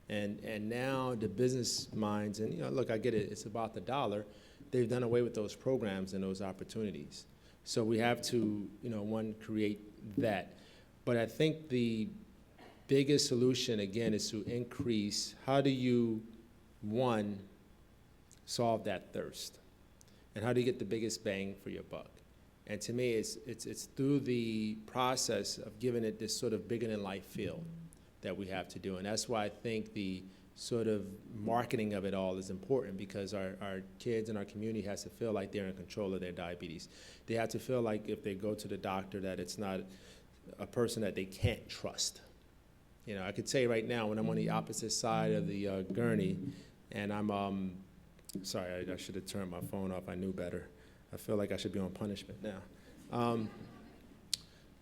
And now the business minds, and look, I get it, it's about the dollar. They've done away with those programs and those opportunities. So we have to, one, create that. But I think the biggest solution, again, is to increase, how do you, one, solve that thirst? And how do you get the biggest bang for your buck? And to me, it's through the process of giving it this sort of bigger-than-life feel that we have to do. And that's why I think the sort of marketing of it all is important, because our kids and our community has to feel like they're in control of their diabetes. They have to feel like if they go to the doctor that it's not a person that they can't trust. I could say right now when I'm on the opposite side of the gurney and I'm, sorry, I should have turned my phone off, I knew better. I feel like I should be on punishment now.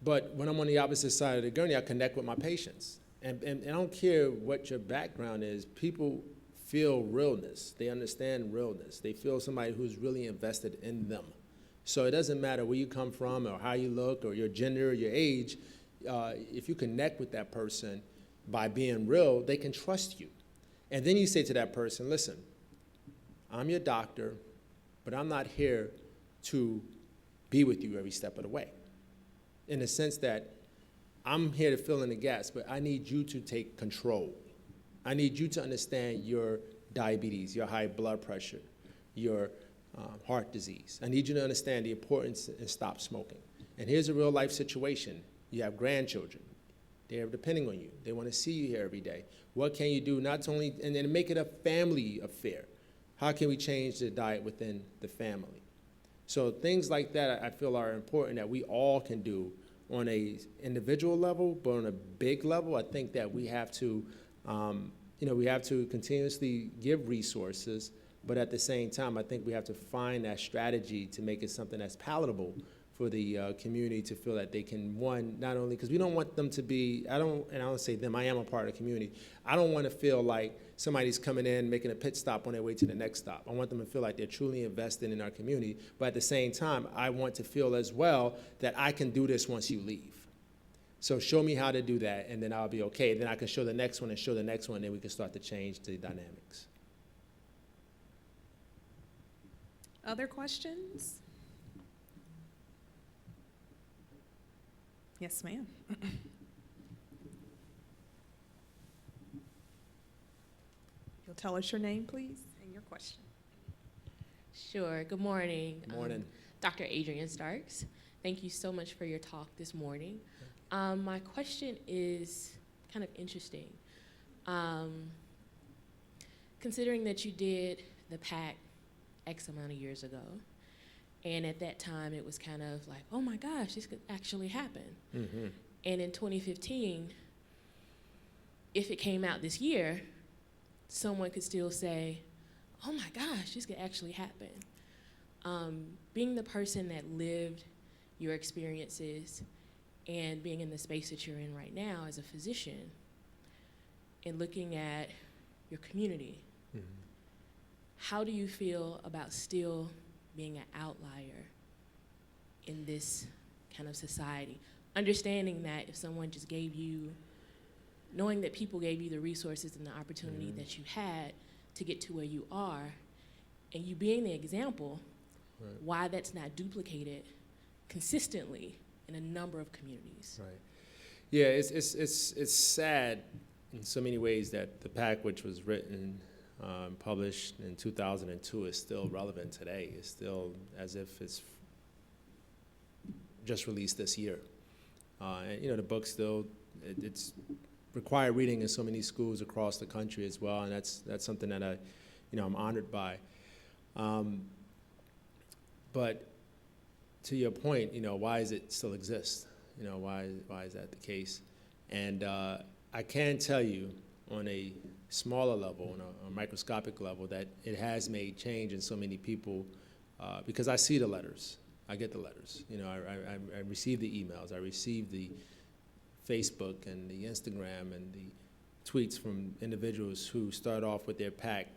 But when I'm on the opposite side of the gurney, I connect with my patients. And I don't care what your background is, people feel realness. They understand realness. They feel somebody who's really invested in them. So it doesn't matter where you come from or how you look or your gender or your age. If you connect with that person by being real, they can trust you. And then you say to that person, listen, I'm your doctor, but I'm not here to be with you every step of the way. In the sense that I'm here to fill in the gaps, but I need you to take control. I need you to understand your diabetes, your high blood pressure, your heart disease. I need you to understand the importance and stop smoking. And here's a real life situation. You have grandchildren. They're depending on you. They want to see you here every day. What can you do not only, and then make it a family affair. How can we change the diet within the family? So things like that I feel are important that we all can do on a individual level, but on a big level, I think that we have to, we have to continuously give resources, but at the same time, I think we have to find that strategy to make it something that's palatable for the community to feel that they can, one, not only, because we don't want them to be, I don't say them, I am a part of the community. I don't want to feel like somebody's coming in, making a pit stop on their way to the next stop. I want them to feel like they're truly invested in our community, but at the same time, I want to feel as well that I can do this once you leave. So show me how to do that, and then I'll be okay. Then I can show the next one and show the next one, and then we can start to change the dynamics. Other questions? Yes, ma'am. You'll tell us your name, please, and your question. Sure. Good morning. Good morning. Dr. Adrian Starks. Thank you so much for your talk this morning. My question is kind of interesting. Considering that you did the PAC X amount of years ago, and at that time it was kind of like, oh my gosh, this could actually happen. Mm-hmm. And in 2015, if it came out this year, someone could still say, oh my gosh, this could actually happen. Being the person that lived your experiences and being in the space that you're in right now as a physician and looking at your community, Mm-hmm. how do you feel about still being an outlier in this kind of society? Understanding that if someone just gave you, knowing that people gave you the resources and the opportunity Mm-hmm. that you had to get to where you are, and you being the example, Right. why that's not duplicated consistently in a number of communities. Right. Yeah, it's sad in so many ways that the PAC, which was written, published in 2002, is still relevant today. It's still as if it's just released this year. And the book still, it's required reading in so many schools across the country as well, and that's something that I'm honored by. But to your point, why does it still exist? Why is that the case? And I can tell you on a smaller level, on a microscopic level, that it has made change in so many people because I see the letters. I get the letters. I receive the emails. I receive the Facebook and the Instagram and the tweets from individuals who start off with their PAC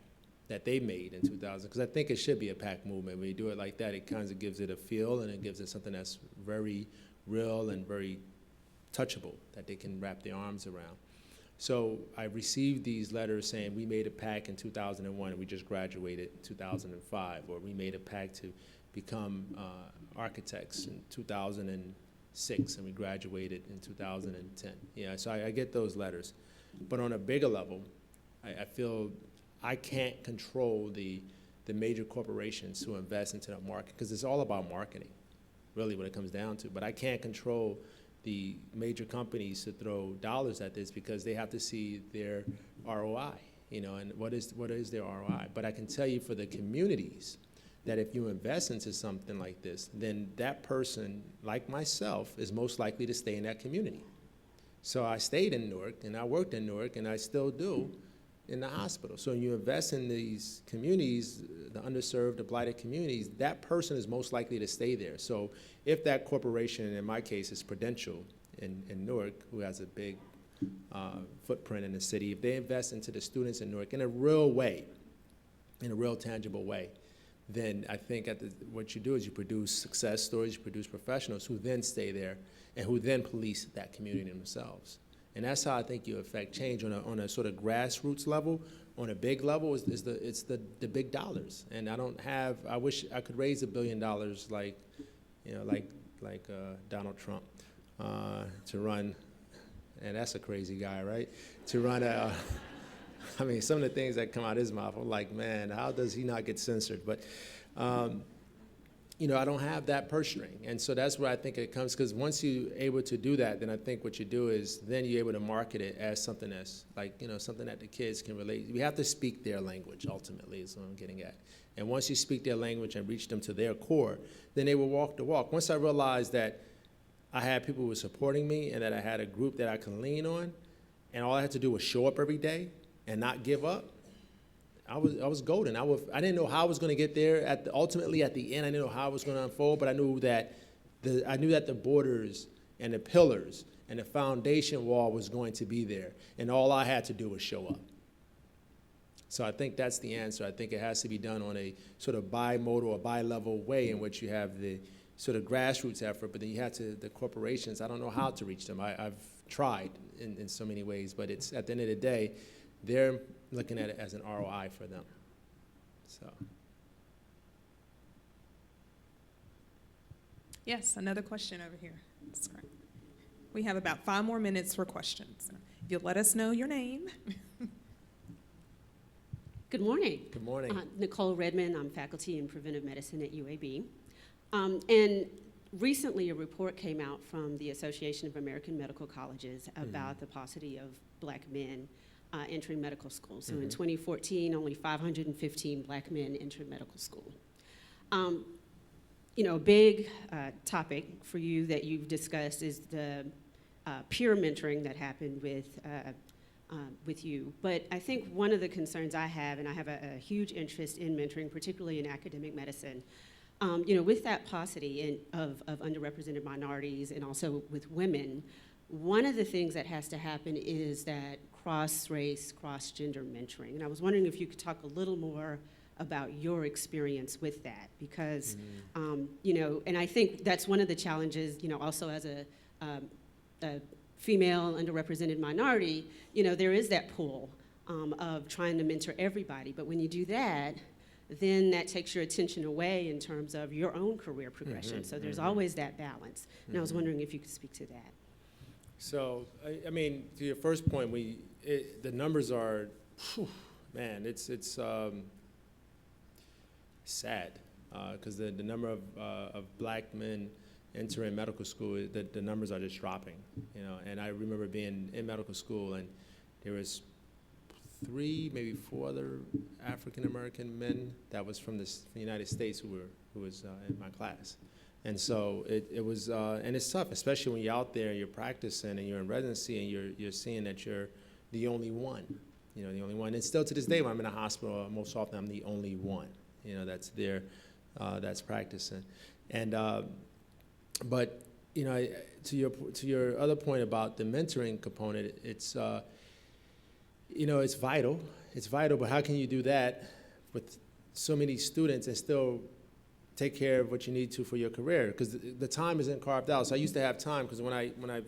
that they made in 2000, because I think it should be a PAC movement. When you do it like that, it kind of gives it a feel, and it gives it something that's very real and very touchable that they can wrap their arms around. So I received these letters saying we made a pact in 2001 and we just graduated in 2005, or we made a pact to become architects in 2006 and we graduated in 2010. Yeah, so I get those letters. But on a bigger level, I feel I can't control the major corporations who invest into the market, because it's all about marketing, really, what it comes down to. But I can't control the major companies to throw dollars at this, because they have to see their ROI, and what is their ROI? But I can tell you, for the communities, that if you invest into something like this, then that person, like myself, is most likely to stay in that community. So I stayed in Newark, and I worked in Newark, and I still do in the hospital. So when you invest in these communities, the underserved, the blighted communities, that person is most likely to stay there. So if that corporation, in my case, is Prudential in Newark, who has a big footprint in the city, if they invest into the students in Newark in a real way, in a real tangible way, then I think what you do is you produce success stories, you produce professionals who then stay there and who then police that community themselves. And that's how I think you affect change on a sort of grassroots level. On a big level, it's the big dollars. And I wish I could raise $1 billion like Donald Trump to run, and that's a crazy guy, right? To run I mean, some of the things that come out of his mouth, I'm like, man, how does he not get censored? But, I don't have that purse string. And so that's where I think it comes, because once you're able to do that, then I think what you do is then you're able to market it as something that's like, something that the kids can relate. We have to speak their language, ultimately, is what I'm getting at. And once you speak their language and reach them to their core, then they will walk the walk. Once I realized that I had people who were supporting me and that I had a group that I can lean on, and all I had to do was show up every day and not give up, I was golden. I didn't know how I was going to get there. Ultimately, at the end, I didn't know how it was going to unfold, but I knew that the borders and the pillars and the foundation wall was going to be there, and all I had to do was show up. So I think that's the answer. I think it has to be done on a sort of bimodal or bi-level way, in which you have the sort of grassroots effort, but then you have the corporations. I don't know how to reach them. I've tried in so many ways, but it's at the end of the day, they're looking at it as an ROI for them. So. Yes, another question over here. That's great. We have about 5 more minutes for questions. If you'll let us know your name. Good morning. Good morning. Nicole Redmond. I'm faculty in preventive medicine at UAB. And recently a report came out from the Association of American Medical Colleges about the paucity of black men entering medical school. So in 2014, only 515 black men entered medical school. A big topic for you that you've discussed is the peer mentoring that happened with you. But I think one of the concerns I have, and I have a huge interest in mentoring, particularly in academic medicine, with that paucity of underrepresented minorities and also with women, one of the things that has to happen is that cross-race, cross-gender mentoring. And I was wondering if you could talk a little more about your experience with that, because, and I think that's one of the challenges, also as a female underrepresented minority, there is that pull of trying to mentor everybody. But when you do that, then that takes your attention away in terms of your own career progression. So there's always that balance. And I was wondering if you could speak to that. So, I mean, to your first point, the numbers are, man, it's sad, because the number of black men entering medical school, the numbers are just dropping, And I remember being in medical school, and there was 3, maybe 4 other African American men that was from the United States who was in my class. And so it was, and it's tough, especially when you're out there and you're practicing and you're in residency and you're seeing that you're the only one, the only one. And still to this day, when I'm in a hospital, most often I'm the only one, that's there, that's practicing. And, but, to your other point about the mentoring component, it's, it's vital. It's vital, but how can you do that with so many students and still take care of what you need to for your career, because the time isn't carved out. So I used to have time, because when I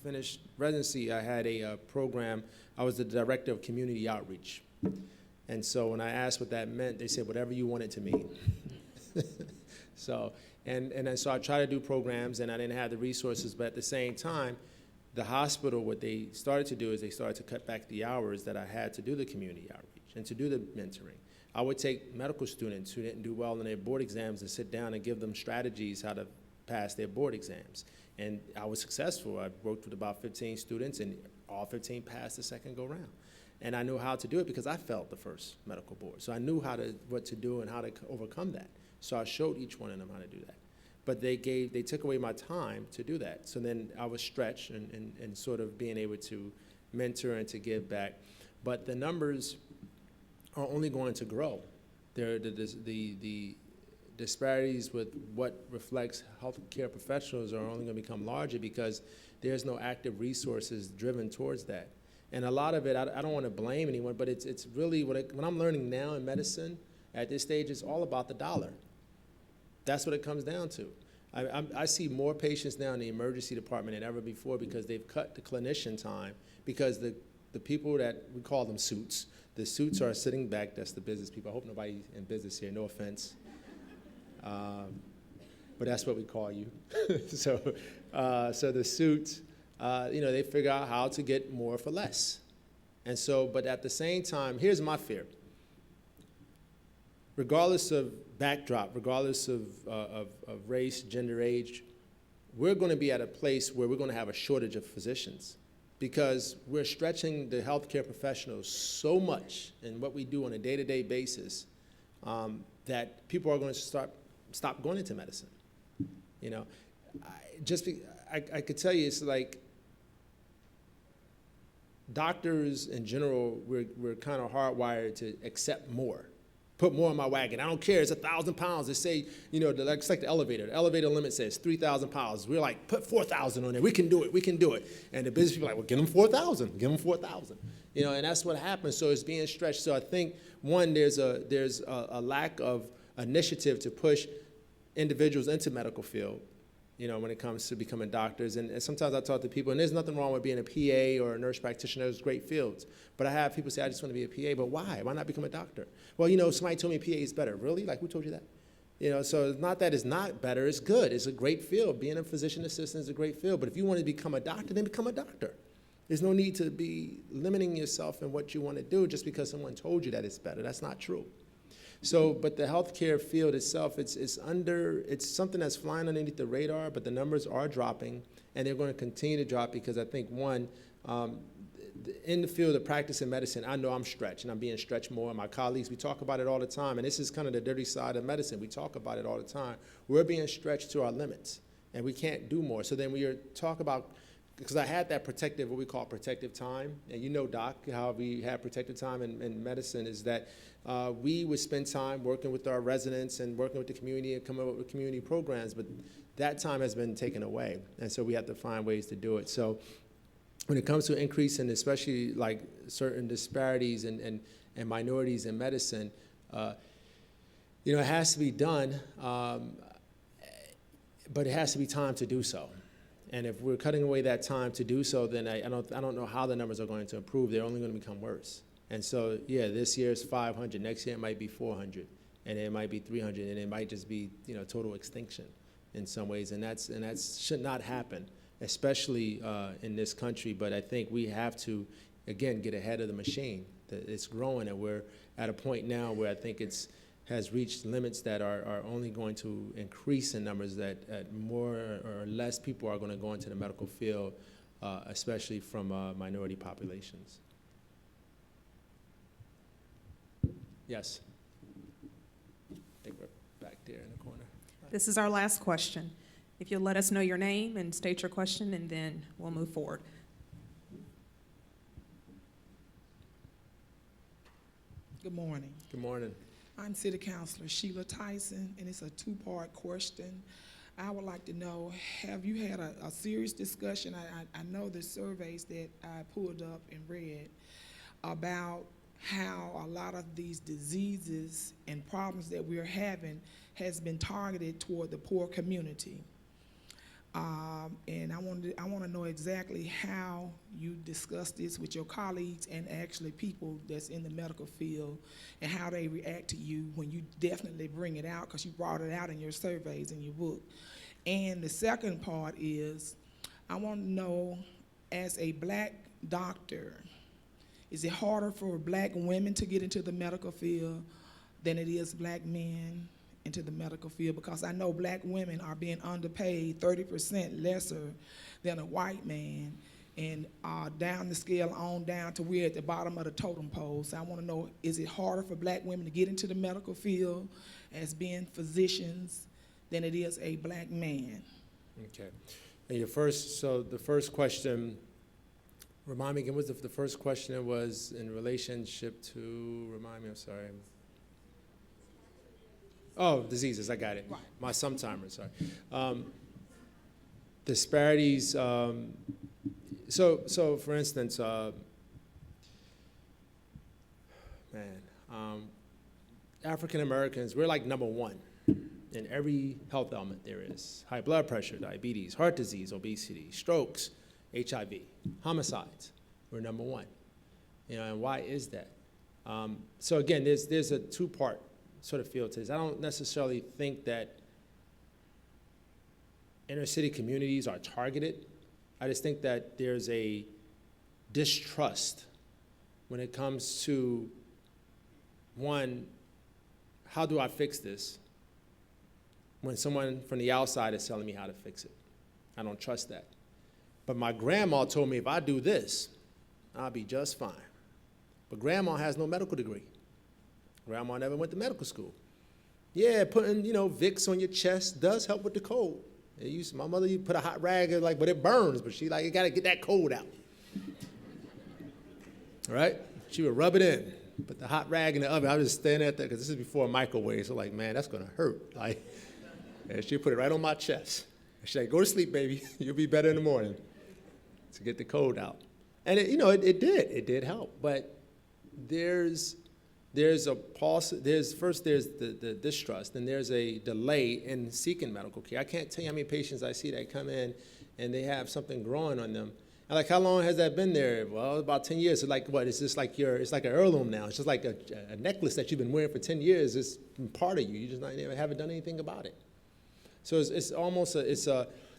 finished residency, I had a program. I was the director of community outreach. And so when I asked what that meant, they said, whatever you want it to mean. So, and then so I tried to do programs, and I didn't have the resources, but at the same time, the hospital, what they started to do is they started to cut back the hours that I had to do the community outreach and to do the mentoring. I would take medical students who didn't do well in their board exams and sit down and give them strategies how to pass their board exams. And I was successful. I worked with about 15 students, and all 15 passed the second go-round. And I knew how to do it because I failed the first medical board. So I knew what to do and how to overcome that. So I showed each one of them how to do that. But they took away my time to do that. So then I was stretched and sort of being able to mentor and to give back. But the numbers are only going to grow. The disparities with what reflects healthcare professionals are only going to become larger because there's no active resources driven towards that. And a lot of it, I don't want to blame anyone, but it's really, what I'm learning now in medicine at this stage, is all about the dollar. That's what it comes down to. I see more patients now in the emergency department than ever before because they've cut the clinician time, because the people that, we call them suits, the suits are sitting back. That's the business people. I hope nobody's in business here, no offense. But that's what we call you. So the suits, they figure out how to get more for less. And so, but at the same time, here's my fear. Regardless of backdrop, regardless of race, gender, age, we're going to be at a place where we're going to have a shortage of physicians because we're stretching the healthcare professionals so much in what we do on a day-to-day basis that people are going to stop going into medicine. You know, I could tell you, it's like doctors in general, we're kind of hardwired to accept more. Put more on my wagon. I don't care. It's 1,000 pounds. They say, it's like the elevator. The elevator limit says 3,000 pounds. We're like, put 4,000 on there. We can do it. We can do it. And the business people are like, well, give them 4,000. Give them 4,000. And that's what happens. So it's being stretched. So I think, one, there's a lack of initiative to push individuals into medical field, when it comes to becoming doctors. And sometimes I talk to people, and there's nothing wrong with being a PA or a nurse practitioner. Those great fields. But I have people say, I just want to be a PA. But why? Why not become a doctor? Well, somebody told me PA is better. Really? Like, who told you that? So it's not that it's not better. It's good. It's a great field. Being a physician assistant is a great field. But if you want to become a doctor, then become a doctor. There's no need to be limiting yourself in what you want to do just because someone told you that it's better. That's not true. So, but the healthcare field itself, it's something that's flying underneath the radar, but the numbers are dropping, and they're going to continue to drop because I think, one, in the field of practice in medicine, I know I'm stretched, and I'm being stretched more. My colleagues, we talk about it all the time, and this is kind of the dirty side of medicine. We talk about it all the time. We're being stretched to our limits, and we can't do more. So then we talk about, because I had that what we call protective time, and Doc, how we have protective time in medicine is that we would spend time working with our residents and working with the community and coming up with community programs, but that time has been taken away, and so we have to find ways to do it. So when it comes to increasing, especially like certain disparities and minorities in medicine, it has to be done, but it has to be time to do so. And if we're cutting away that time to do so, then I don't know how the numbers are going to improve. They're only going to become worse. And so, this year is 500. Next year it might be 400, and it might be 300, and it might just be total extinction in some ways. And that should not happen, especially in this country. But I think we have to, again, get ahead of the machine. It's growing, and we're at a point now where I think has reached limits that are only going to increase in numbers, that more or less people are going to go into the medical field, especially from minority populations. Yes. I think we're back there in the corner. This is our last question. If you'll let us know your name and state your question, and then we'll move forward. Good morning. Good morning. I'm City Councilor Sheila Tyson, and it's a two-part question. I would like to know, have you had a serious discussion? I know the surveys that I pulled up and read about how a lot of these diseases and problems that we're having has been targeted toward the poor community. And I want to know exactly how you discuss this with your colleagues and actually people that's in the medical field, and how they react to you when you definitely bring it out, because you brought it out in your surveys in your book. And the second part is, I want to know, as a black doctor, is it harder for black women to get into the medical field than it is black men into the medical field? Because I know black women are being underpaid 30% lesser than a white man, and down the scale on down to we're at the bottom of the totem pole. So I want to know, is it harder for black women to get into the medical field as being physicians than it is a black man? Okay. And the first question, remind me again, was the first question was in relationship to, remind me, I'm sorry. Oh, diseases, I got it. Right. My sometimers, sorry. Disparities, so for instance, African Americans, we're like number one in every health element there is. High blood pressure, diabetes, heart disease, obesity, strokes, HIV, homicides, we're number one. And why is that? So again, there's a two-part sort of feel to this. I don't necessarily think that inner city communities are targeted. I just think that there's a distrust when it comes to, one, how do I fix this? When someone from the outside is telling me how to fix it. I don't trust that. But my grandma told me if I do this, I'll be just fine. But grandma has no medical degree. Grandma never went to medical school. Yeah, putting, Vicks on your chest does help with the cold. My mother, you put a hot rag, but it burns, but she you gotta get that cold out. All right? She would rub it in, put the hot rag in the oven. I was just standing there, because this is before a microwave, so man, that's gonna hurt. And she put it right on my chest. And she's like, go to sleep, baby. You'll be better in the morning, to get the cold out. And it did help, but there's a pulse. There's the distrust, and there's a delay in seeking medical care. I can't tell you how many patients I see that come in and they have something growing on them. I'm like, how long has that been there? Well, about 10 years. So what? It's just it's like an heirloom now. It's just like a necklace that you've been wearing for 10 years. It's part of you. You just haven't done anything about it. So it's almost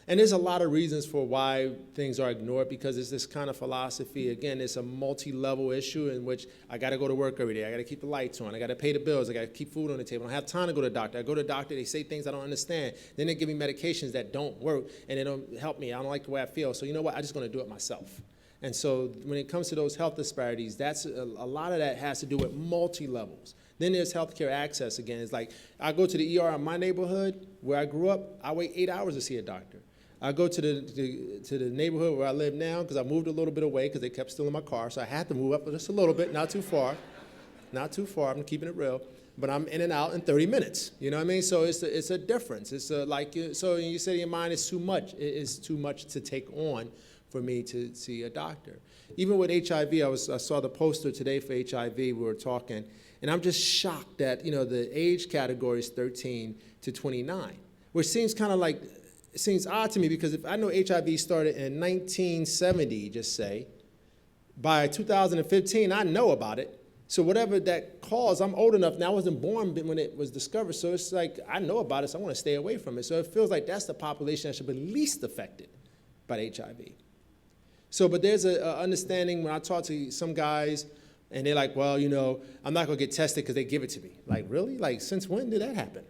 and there's a lot of reasons for why things are ignored, because it's this kind of philosophy. Again, it's a multi-level issue in which I got to go to work every day. I got to keep the lights on. I got to pay the bills. I got to keep food on the table. I don't have time to go to the doctor. I go to the doctor. They say things I don't understand. Then they give me medications that don't work, and they don't help me. I don't like the way I feel. So you know what? I'm just going to do it myself. And so when it comes to those health disparities, that's a lot of that has to do with multi-levels. Then there's healthcare access again. It's like I go to the ER in my neighborhood where I grew up. I wait 8 hours to see a doctor. I go to the neighborhood where I live now, because I moved a little bit away because they kept stealing my car, so I had to move up just a little bit, not too far. Not too far, I'm keeping it real. But I'm in and out in 30 minutes, you know what I mean? So it's a difference. It's so you say in your mind it's too much. It is too much to take on for me to see a doctor. Even with HIV, I saw the poster today for HIV, we were talking, and I'm just shocked that, the age category is 13 to 29, which seems kind of like, it seems odd to me, because if I know HIV started in 1970, just say, by 2015, I know about it. So whatever that caused, I'm old enough now. I wasn't born when it was discovered. So it's like, I know about it, so I want to stay away from it. So it feels like that's the population that should be least affected by HIV. So, but there's an understanding when I talk to some guys, and they're like, well, I'm not going to get tested because they give it to me. Like, really? Like, since when did that happen?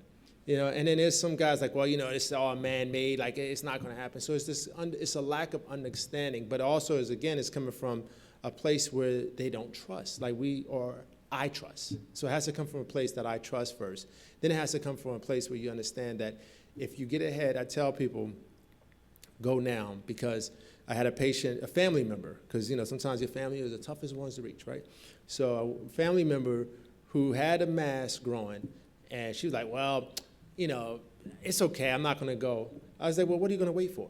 And then there's some guys like, well, it's all man-made, it's not going to happen. So it's a lack of understanding, but also it's coming from a place where they don't trust, I trust. So it has to come from a place that I trust first. Then it has to come from a place where you understand that if you get ahead, I tell people, go now, because I had a family member, because sometimes your family is the toughest ones to reach, right? So a family member who had a mass growing, and she was like, well, it's okay, I'm not going to go. I was like, well, what are you going to wait for?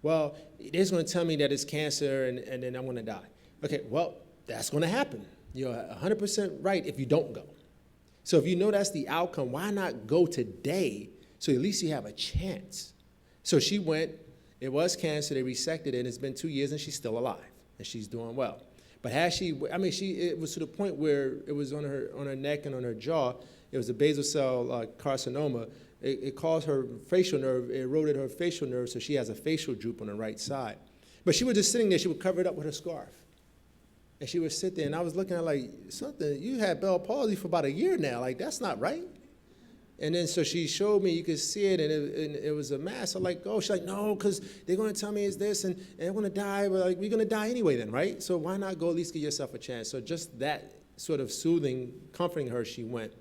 Well, they're going to tell me that it's cancer, and then I'm going to die. Okay, well, that's going to happen. You're 100% right if you don't go. So if you know that's the outcome, why not go today so at least you have a chance? So she went, it was cancer, they resected it, and it's been 2 years and she's still alive and she's doing well. But has she, it was to the point where it was on her neck and on her jaw, it was a basal cell carcinoma. It caused her facial nerve, it eroded her facial nerve, so she has a facial droop on the right side. But she was just sitting there, she would cover it up with her scarf. And she would sit there, and I was looking at her like, something, you had Bell palsy for about a year now, like, that's not right. And then so she showed me, you could see it, and it was a mass. I'm like, oh, she's like, no, because they're going to tell me it's this, and I'm going to die, but like, we're going to die anyway then, right? So why not go at least give yourself a chance? So just that sort of soothing, comforting her, she went.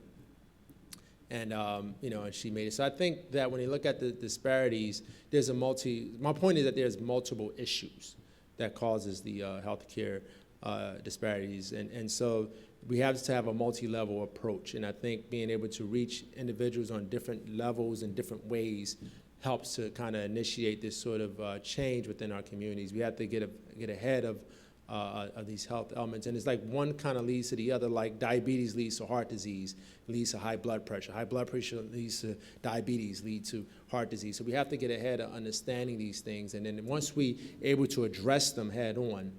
And, and she made it. So I think that when you look at the disparities, my point is that there's multiple issues that causes the healthcare disparities. And so we have to have a multi-level approach. And I think being able to reach individuals on different levels and different ways helps to kind of initiate this sort of change within our communities. We have to get ahead of these health elements. And it's like one kind of leads to the other, like diabetes leads to heart disease, leads to high blood pressure. High blood pressure leads to diabetes, leads to heart disease. So we have to get ahead of understanding these things. And then once we able to address them head on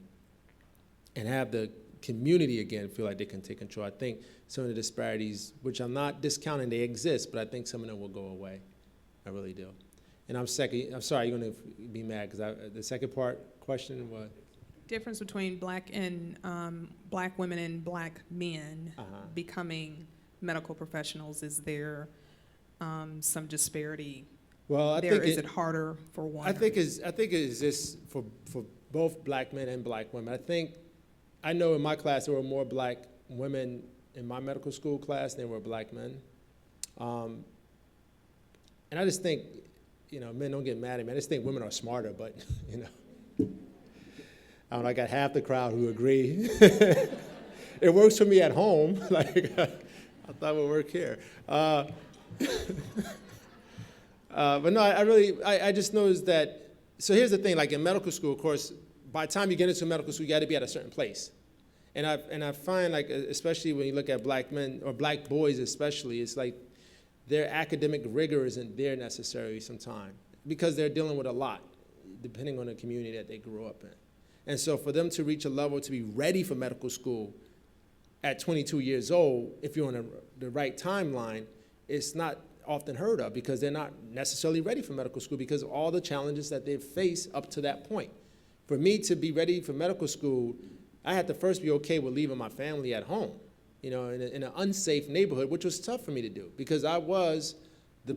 and have the community again feel like they can take control, I think some of the disparities, which I'm not discounting, they exist, but I think some of them will go away. I really do. And I'm sorry, you're going to be mad because the second question was? Difference between black women and black men becoming medical professionals. Is there some disparity? Well, Is it harder for one? I think it exists for both black men and black women. I know in my class there were more black women in my medical school class than there were black men. And I just think, men don't get mad at me. I just think women are smarter, but, I don't know, I got half the crowd who agree. It works for me at home. Like, I thought it would work here. But no, I just noticed that, so here's the thing, like in medical school, of course, by the time you get into medical school, you got to be at a certain place. And I find, like, especially when you look at black men, or black boys especially, it's like their academic rigor isn't there necessarily sometimes because they're dealing with a lot, depending on the community that they grew up in. And so for them to reach a level to be ready for medical school at 22 years old, if you're on the right timeline, it's not often heard of because they're not necessarily ready for medical school because of all the challenges that they've faced up to that point. For me to be ready for medical school, I had to first be okay with leaving my family at home, in an unsafe neighborhood, which was tough for me to do because I was the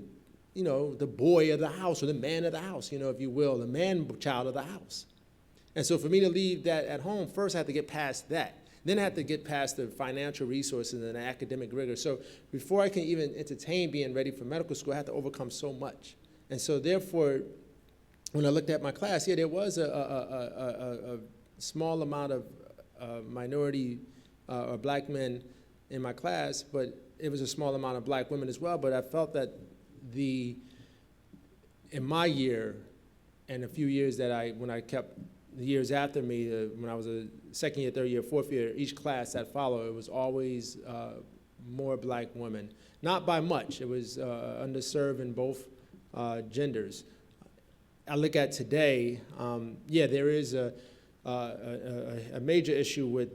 boy of the house or the man of the house, if you will, the man child of the house. And so for me to leave that at home, first I had to get past that. Then I had to get past the financial resources and the academic rigor. So before I can even entertain being ready for medical school, I had to overcome so much. And so therefore, when I looked at my class, there was a small amount of minority or black men in my class, but it was a small amount of black women as well. But I felt that in my year and a few years when I kept the years after me, when I was a second year, third year, fourth year, each class that followed, it was always more black women. Not by much. It was underserved in both genders. I look at today, there is a major issue with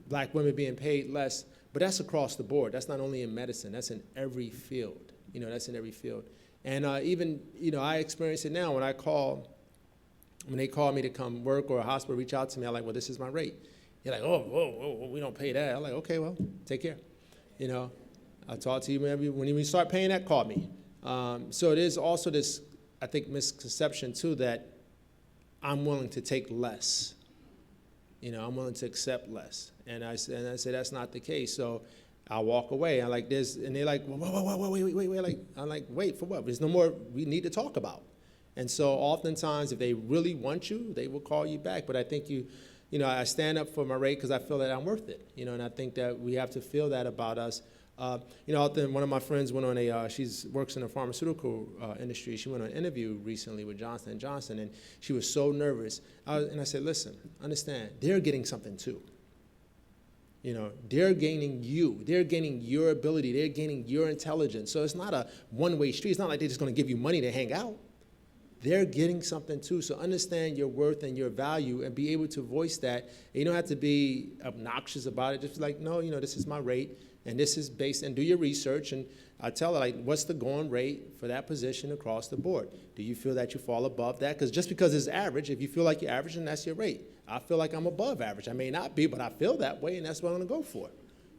black women being paid less, but that's across the board. That's not only in medicine. That's in every field. That's in every field. And even, I experience it now when they call me to come work or a hospital reach out to me, I'm like, well, this is my rate. You're like, whoa, we don't pay that. I'm like, okay, well, take care. I'll talk to you when you start paying that, call me. So it is also this, I think, misconception too that I'm willing to take less. I'm willing to accept less. And I say that's not the case. So I'll walk away. I'm like this, and they're like, wait. I'm like, wait for what? There's no more we need to talk about. And so oftentimes, if they really want you, they will call you back. But I think I stand up for my rate because I feel that I'm worth it. And I think that we have to feel that about us. One of my friends went on she works in the pharmaceutical industry. She went on an interview recently with Johnson & Johnson, and she was so nervous. And I said, listen, understand, they're getting something too. They're gaining you. They're gaining your ability. They're gaining your intelligence. So it's not a one-way street. It's not like they're just going to give you money to hang out. They're getting something too. So understand your worth and your value and be able to voice that. And you don't have to be obnoxious about it. Just like, no, this is my rate, and this is based, and do your research. And I tell her, like, what's the going rate for that position across the board? Do you feel that you fall above that? Because just because it's average, if you feel like you're average, then that's your rate. I feel like I'm above average. I may not be, but I feel that way, and that's what I'm going to go for.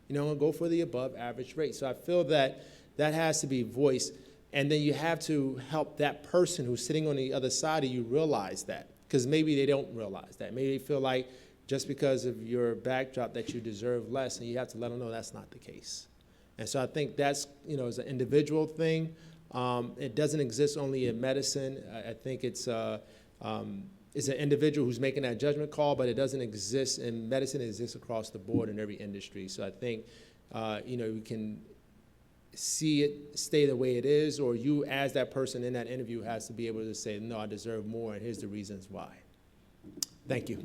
I'm going to go for the above average rate. So I feel that that has to be voiced. And then you have to help that person who's sitting on the other side of you realize that, because maybe they don't realize that. Maybe they feel like just because of your backdrop that you deserve less, and you have to let them know that's not the case. And so I think that's, is an individual thing. It doesn't exist only in medicine. I think it's an individual who's making that judgment call, but it doesn't exist in medicine. It exists across the board in every industry. So I think, we can see it stay the way it is, or you as that person in that interview has to be able to say, no, I deserve more, and here's the reasons why. Thank you.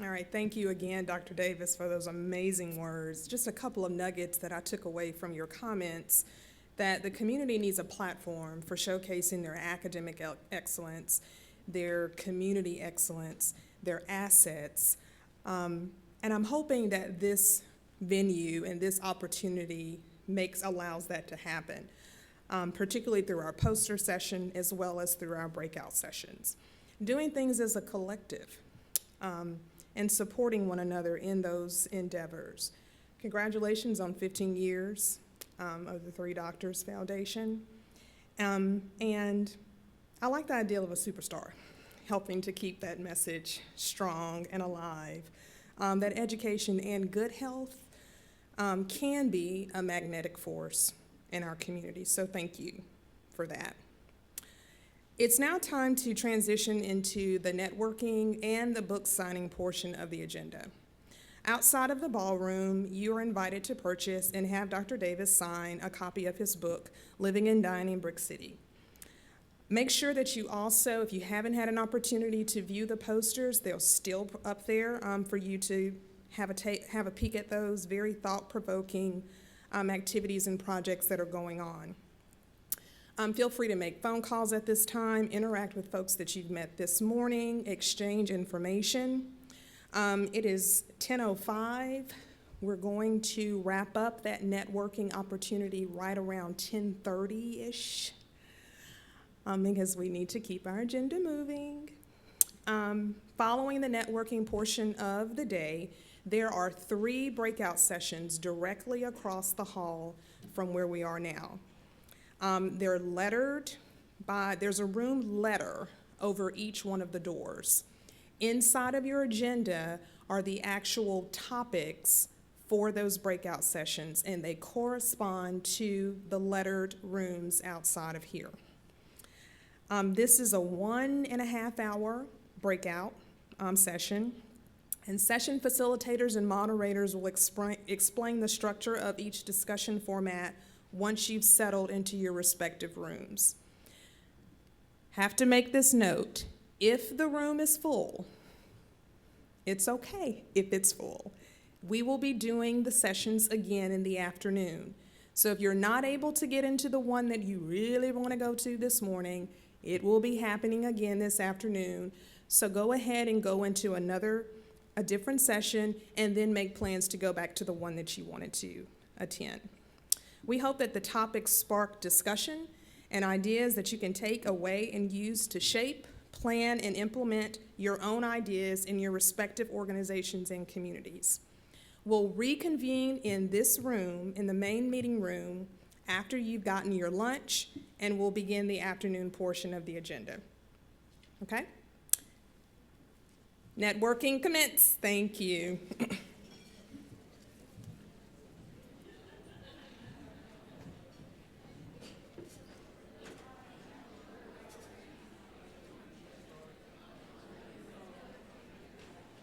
All right, thank you again, Dr. Davis, for those amazing words. Just a couple of nuggets that I took away from your comments, that the community needs a platform for showcasing their academic excellence, their community excellence, their assets. And I'm hoping that this venue and this opportunity allows that to happen, particularly through our poster session as well as through our breakout sessions. Doing things as a collective. And supporting one another in those endeavors. Congratulations on 15 years of the Three Doctors Foundation. And I like the idea of a superstar, helping to keep that message strong and alive, that education and good health can be a magnetic force in our community. So thank you for that. It's now time to transition into the networking and the book signing portion of the agenda. Outside of the ballroom, you are invited to purchase and have Dr. Davis sign a copy of his book, Living and Dying in Brick City. Make sure that you also, if you haven't had an opportunity to view the posters, they're still up there for you to have a peek at those very thought-provoking activities and projects that are going on. Feel free to make phone calls at this time, interact with folks that you've met this morning, exchange information. It is 10:05. We're going to wrap up that networking opportunity right around 10:30-ish because we need to keep our agenda moving. Following the networking portion of the day, there are 3 breakout sessions directly across the hall from where we are now. They're lettered there's a room letter over each one of the doors. Inside of your agenda are the actual topics for those breakout sessions, and they correspond to the lettered rooms outside of here. This is a 1.5 hour breakout session, and session facilitators and moderators will explain the structure of each discussion format once you've settled into your respective rooms. Have to make this note. If the room is full, it's okay if it's full. We will be doing the sessions again in the afternoon. So if you're not able to get into the one that you really want to go to this morning, it will be happening again this afternoon. So go ahead and go into a different session and then make plans to go back to the one that you wanted to attend. We hope that the topics spark discussion and ideas that you can take away and use to shape, plan, and implement your own ideas in your respective organizations and communities. We'll reconvene in this room, in the main meeting room, after you've gotten your lunch, and we'll begin the afternoon portion of the agenda. Okay? Networking commence. Thank you.